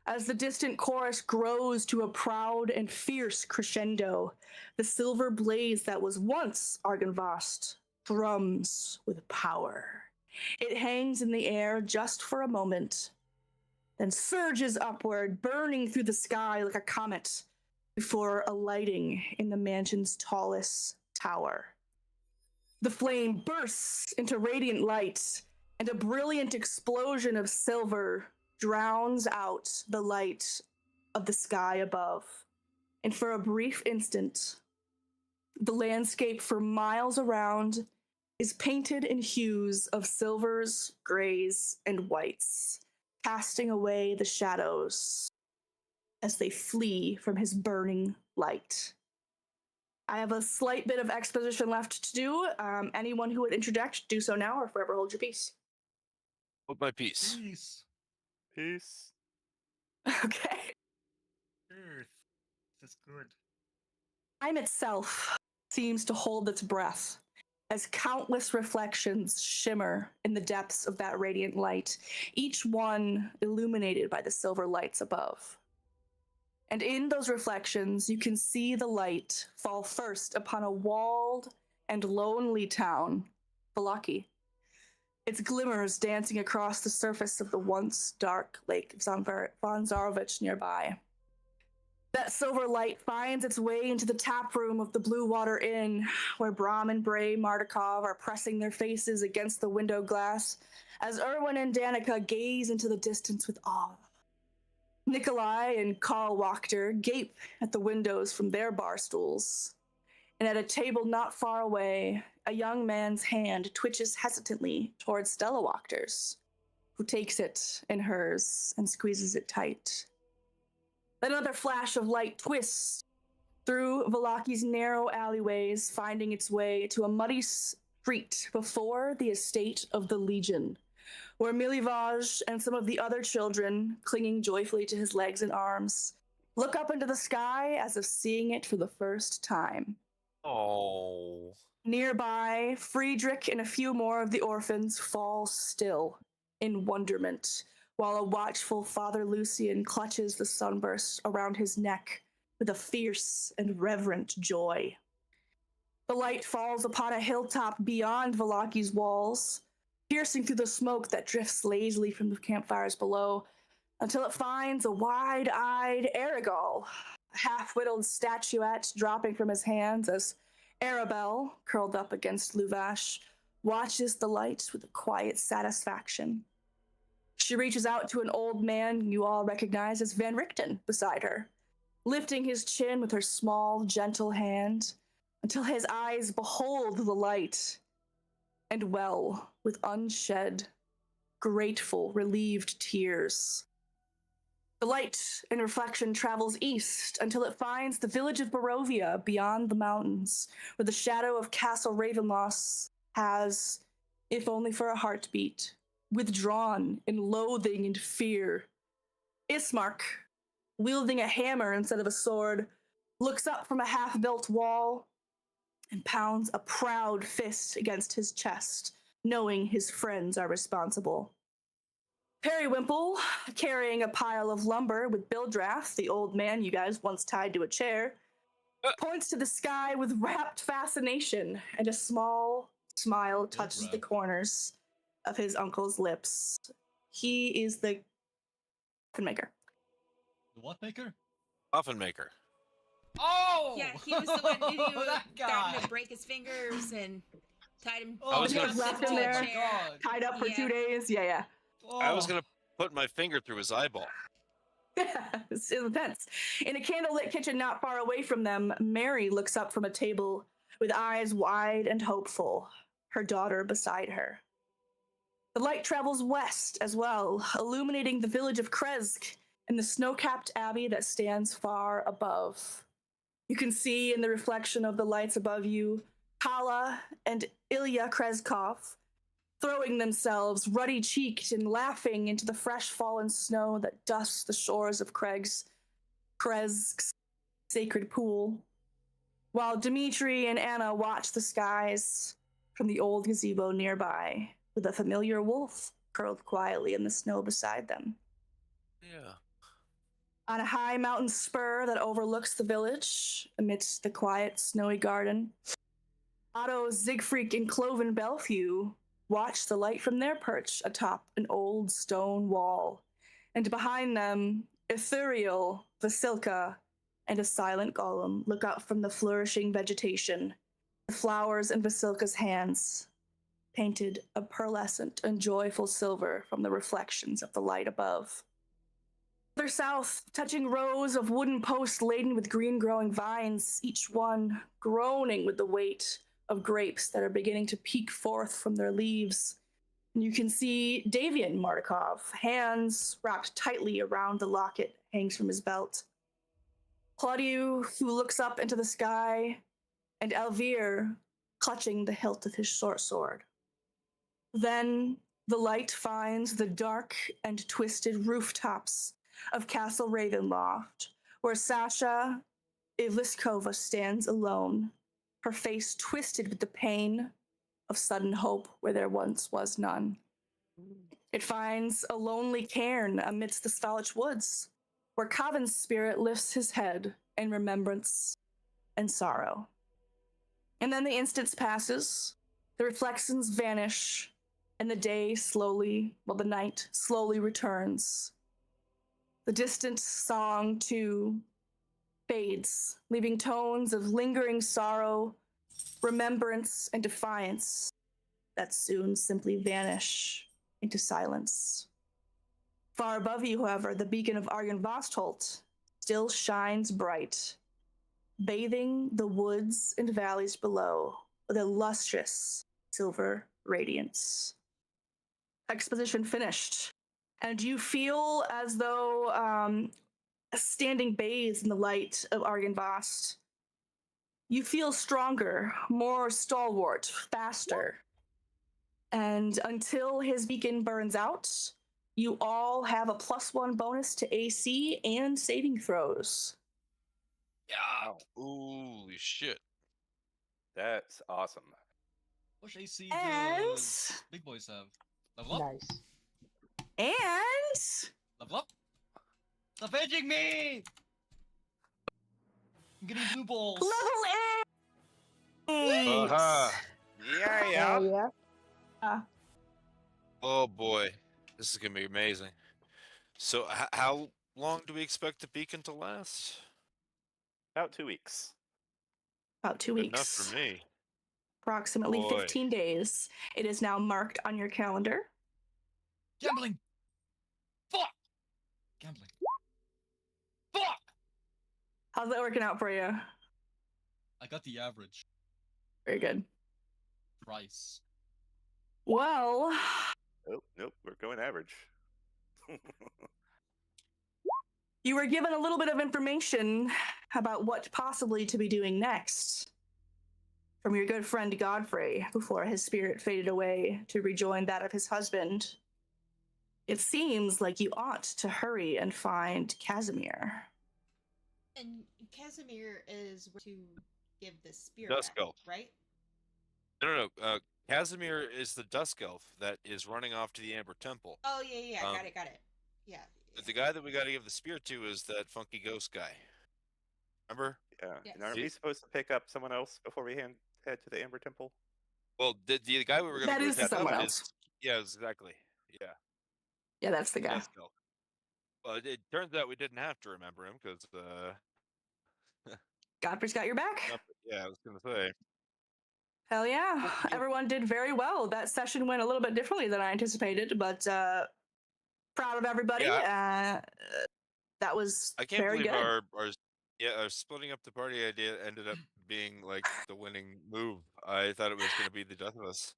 As the distant chorus grows to a proud and fierce crescendo, the silver blaze that was once Argynvost thrums with power. It hangs in the air just for a moment, then surges upward, burning through the sky like a comet, before alighting in the mansion's tallest tower. The flame bursts into radiant light, and a brilliant explosion of silver drowns out the light of the sky above. And for a brief instant, the landscape for miles around is painted in hues of silvers, grays, and whites, casting away the shadows as they flee from his burning light. I have a slight bit of exposition left to do. Anyone who would interject, do so now or forever hold your peace. Hold my peace. Peace. Peace. Okay. Earth. This is good. Time itself seems to hold its breath as countless reflections shimmer in the depths of that radiant light, each one illuminated by the silver lights above. And in those reflections, you can see the light fall first upon a walled and lonely town, Valaki. Its glimmers dancing across the surface of the once dark Lake von Zarovich nearby. That silver light finds its way into the tap room of the Blue Water Inn, where Bram and Bray Mardukov are pressing their faces against the window glass as Erwin and Danica gaze into the distance with awe. Nikolai and Karl Wachter gape at the windows from their bar stools, and at a table not far away, a young man's hand twitches hesitantly towards Stella Wachter's, who takes it in hers and squeezes it tight. Then another flash of light twists through Valaki's narrow alleyways, finding its way to a muddy street before the estate of the Legion, where Milivaj and some of the other children, clinging joyfully to his legs and arms, look up into the sky as if seeing it for the first time. Oh. Nearby, Friedrich and a few more of the orphans fall still in wonderment, while a watchful Father Lucian clutches the sunburst around his neck with a fierce and reverent joy. The light falls upon a hilltop beyond Valaki's walls, piercing through the smoke that drifts lazily from the campfires below, until it finds a wide-eyed Aragol, a half-whittled statuette dropping from his hands as Arabelle, curled up against Luvash, watches the light with a quiet satisfaction. She reaches out to an old man you all recognize as Van Richten beside her, lifting his chin with her small, gentle hand until his eyes behold the light and well with unshed, grateful, relieved tears. The light and reflection travels east until it finds the village of Barovia beyond the mountains, where the shadow of Castle Ravenloss has, if only for a heartbeat, withdrawn in loathing and fear. Ismark, wielding a hammer instead of a sword, looks up from a half-built wall and pounds a proud fist against his chest, knowing his friends are responsible. Periwimple, carrying a pile of lumber with Bildrath, the old man you guys once tied to a chair, points to the sky with rapt fascination, and a small smile touches the corners of his uncle's lips. He is the coffin maker. The what maker? Coffin maker. Oh! Yeah, he was the one who that got guy. him to break his fingers and tied him. I was He gonna- was left in there, God. tied up for Yeah. 2 days. Yeah. I was Oh. gonna put my finger through his eyeball. It's intense. In a candlelit kitchen not far away from them, Mary looks up from a table with eyes wide and hopeful, her daughter beside her. The light travels west as well, illuminating the village of Kresk and the snow-capped abbey that stands far above. You can see in the reflection of the lights above you, Kala and Ilya Kreskov throwing themselves ruddy-cheeked and laughing into the fresh fallen snow that dusts the shores of Kreg's sacred pool, while Dmitri and Anna watch the skies from the old gazebo nearby, with a familiar wolf curled quietly in the snow beside them. Yeah. On a high mountain spur that overlooks the village, amidst the quiet, snowy garden, Otto, Siegfried, and Cloven Belfew watch the light from their perch atop an old stone wall, and behind them, Ithuriel, Vasilka, and a silent golem look up from the flourishing vegetation, the flowers in Vasilka's hands, painted a pearlescent and joyful silver from the reflections of the light above. Further south, touching rows of wooden posts laden with green growing vines, each one groaning with the weight of grapes that are beginning to peek forth from their leaves. And you can see Davian Markov, hands wrapped tightly around the locket hangs from his belt. Claudiu, who looks up into the sky, and Elvire, clutching the hilt of his short sword. Then the light finds the dark and twisted rooftops of Castle Ravenloft, where Sasha Iliskova stands alone, her face twisted with the pain of sudden hope where there once was none. It finds a lonely cairn amidst the Stalich woods, where Coven's spirit lifts his head in remembrance and sorrow. And then the instance passes, the reflections vanish, and the night slowly returns. The distant song, too, fades, leaving tones of lingering sorrow, remembrance, and defiance that soon simply vanish into silence. Far above you, however, the beacon of Argynvostholt still shines bright, bathing the woods and valleys below with a lustrous silver radiance. Exposition finished, and you feel as though standing bathed in the light of Argynvost, you feel stronger, more stalwart, faster. And until his beacon burns out, you all have a +1 bonus to AC and saving throws. Yeah. Holy shit. That's awesome. What AC And- does big boys have? Level up? Nice. And Level up? Stop edging me! I'm getting blue balls. level 8! Uh-huh. Yeah. Oh, yeah. Oh boy, this is gonna be amazing. So, how long do we expect the beacon to last? About 2 weeks. About 2 Good weeks. enough for me. Approximately Boy. 15 days. It is now marked on your calendar. Gambling! Fuck! Gambling. Fuck! How's that working out for you? I got the average Very good. price. Well, Oh, nope, we're going average. you were given a little bit of information about what possibly to be doing next from your good friend Godfrey before his spirit faded away to rejoin that of his husband. It seems like you ought to hurry and find Casimir. And Casimir is where to give the spear Dusk back, Elf. right? No. Casimir is the Dusk Elf that is running off to the Amber Temple. Oh yeah, Um, got it. Yeah. But the guy that we got to give the spear to is that funky ghost guy. Remember? Yeah. Yes. And aren't we supposed to pick up someone else before we head to the Amber Temple? Well, the guy we were going That to is someone else. Yeah, exactly. Yeah, Yeah, that's the guy. Dusk Elf. Well, it turns out we didn't have to remember him because, Godfrey's got your back. yeah, I was going to say. Hell yeah. Well, Everyone did very well. That session went a little bit differently than I anticipated, but proud of everybody. That was I can't very believe good. our splitting up the party idea ended up being like the winning move. I thought it was going to be the death of us.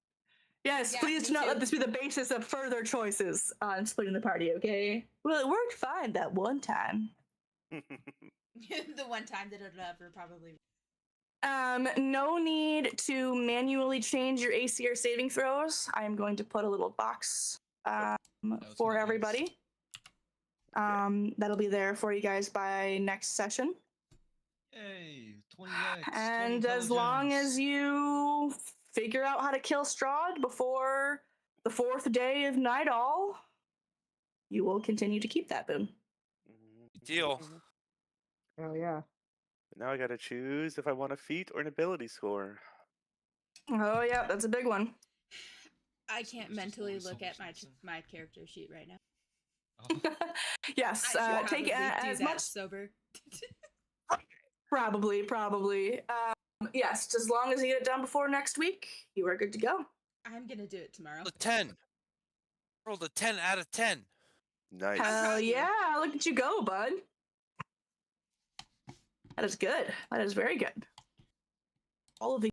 Yes, Yeah, please me do not let too. this be the basis of further choices on splitting the party, okay? Well, it worked fine that one time. The one time that it'll ever probably. No need to manually change your AC or saving throws. I am going to put a little box was for gonna everybody. That'll be there for you guys by next session. Yay! 20x. And 20 as long as intelligence. you figure out how to kill Strahd before the 4th day of Nightall, you will continue to keep that boon. deal. Oh yeah. Now I gotta choose if I want a feat or an ability score. Oh yeah, that's a big one. I So can't it's just mentally always look so at much nicer. my character sheet right now. Oh, Yes, I should take probably do as that much. sober. Probably. Yes, as long as you get it done before next week, you are good to go. I'm gonna do it tomorrow. A 10. Rolled a 10 out of 10. Nice. I'm proud Hell of you. yeah! Look at you go, bud. That is good. That is very good. All of the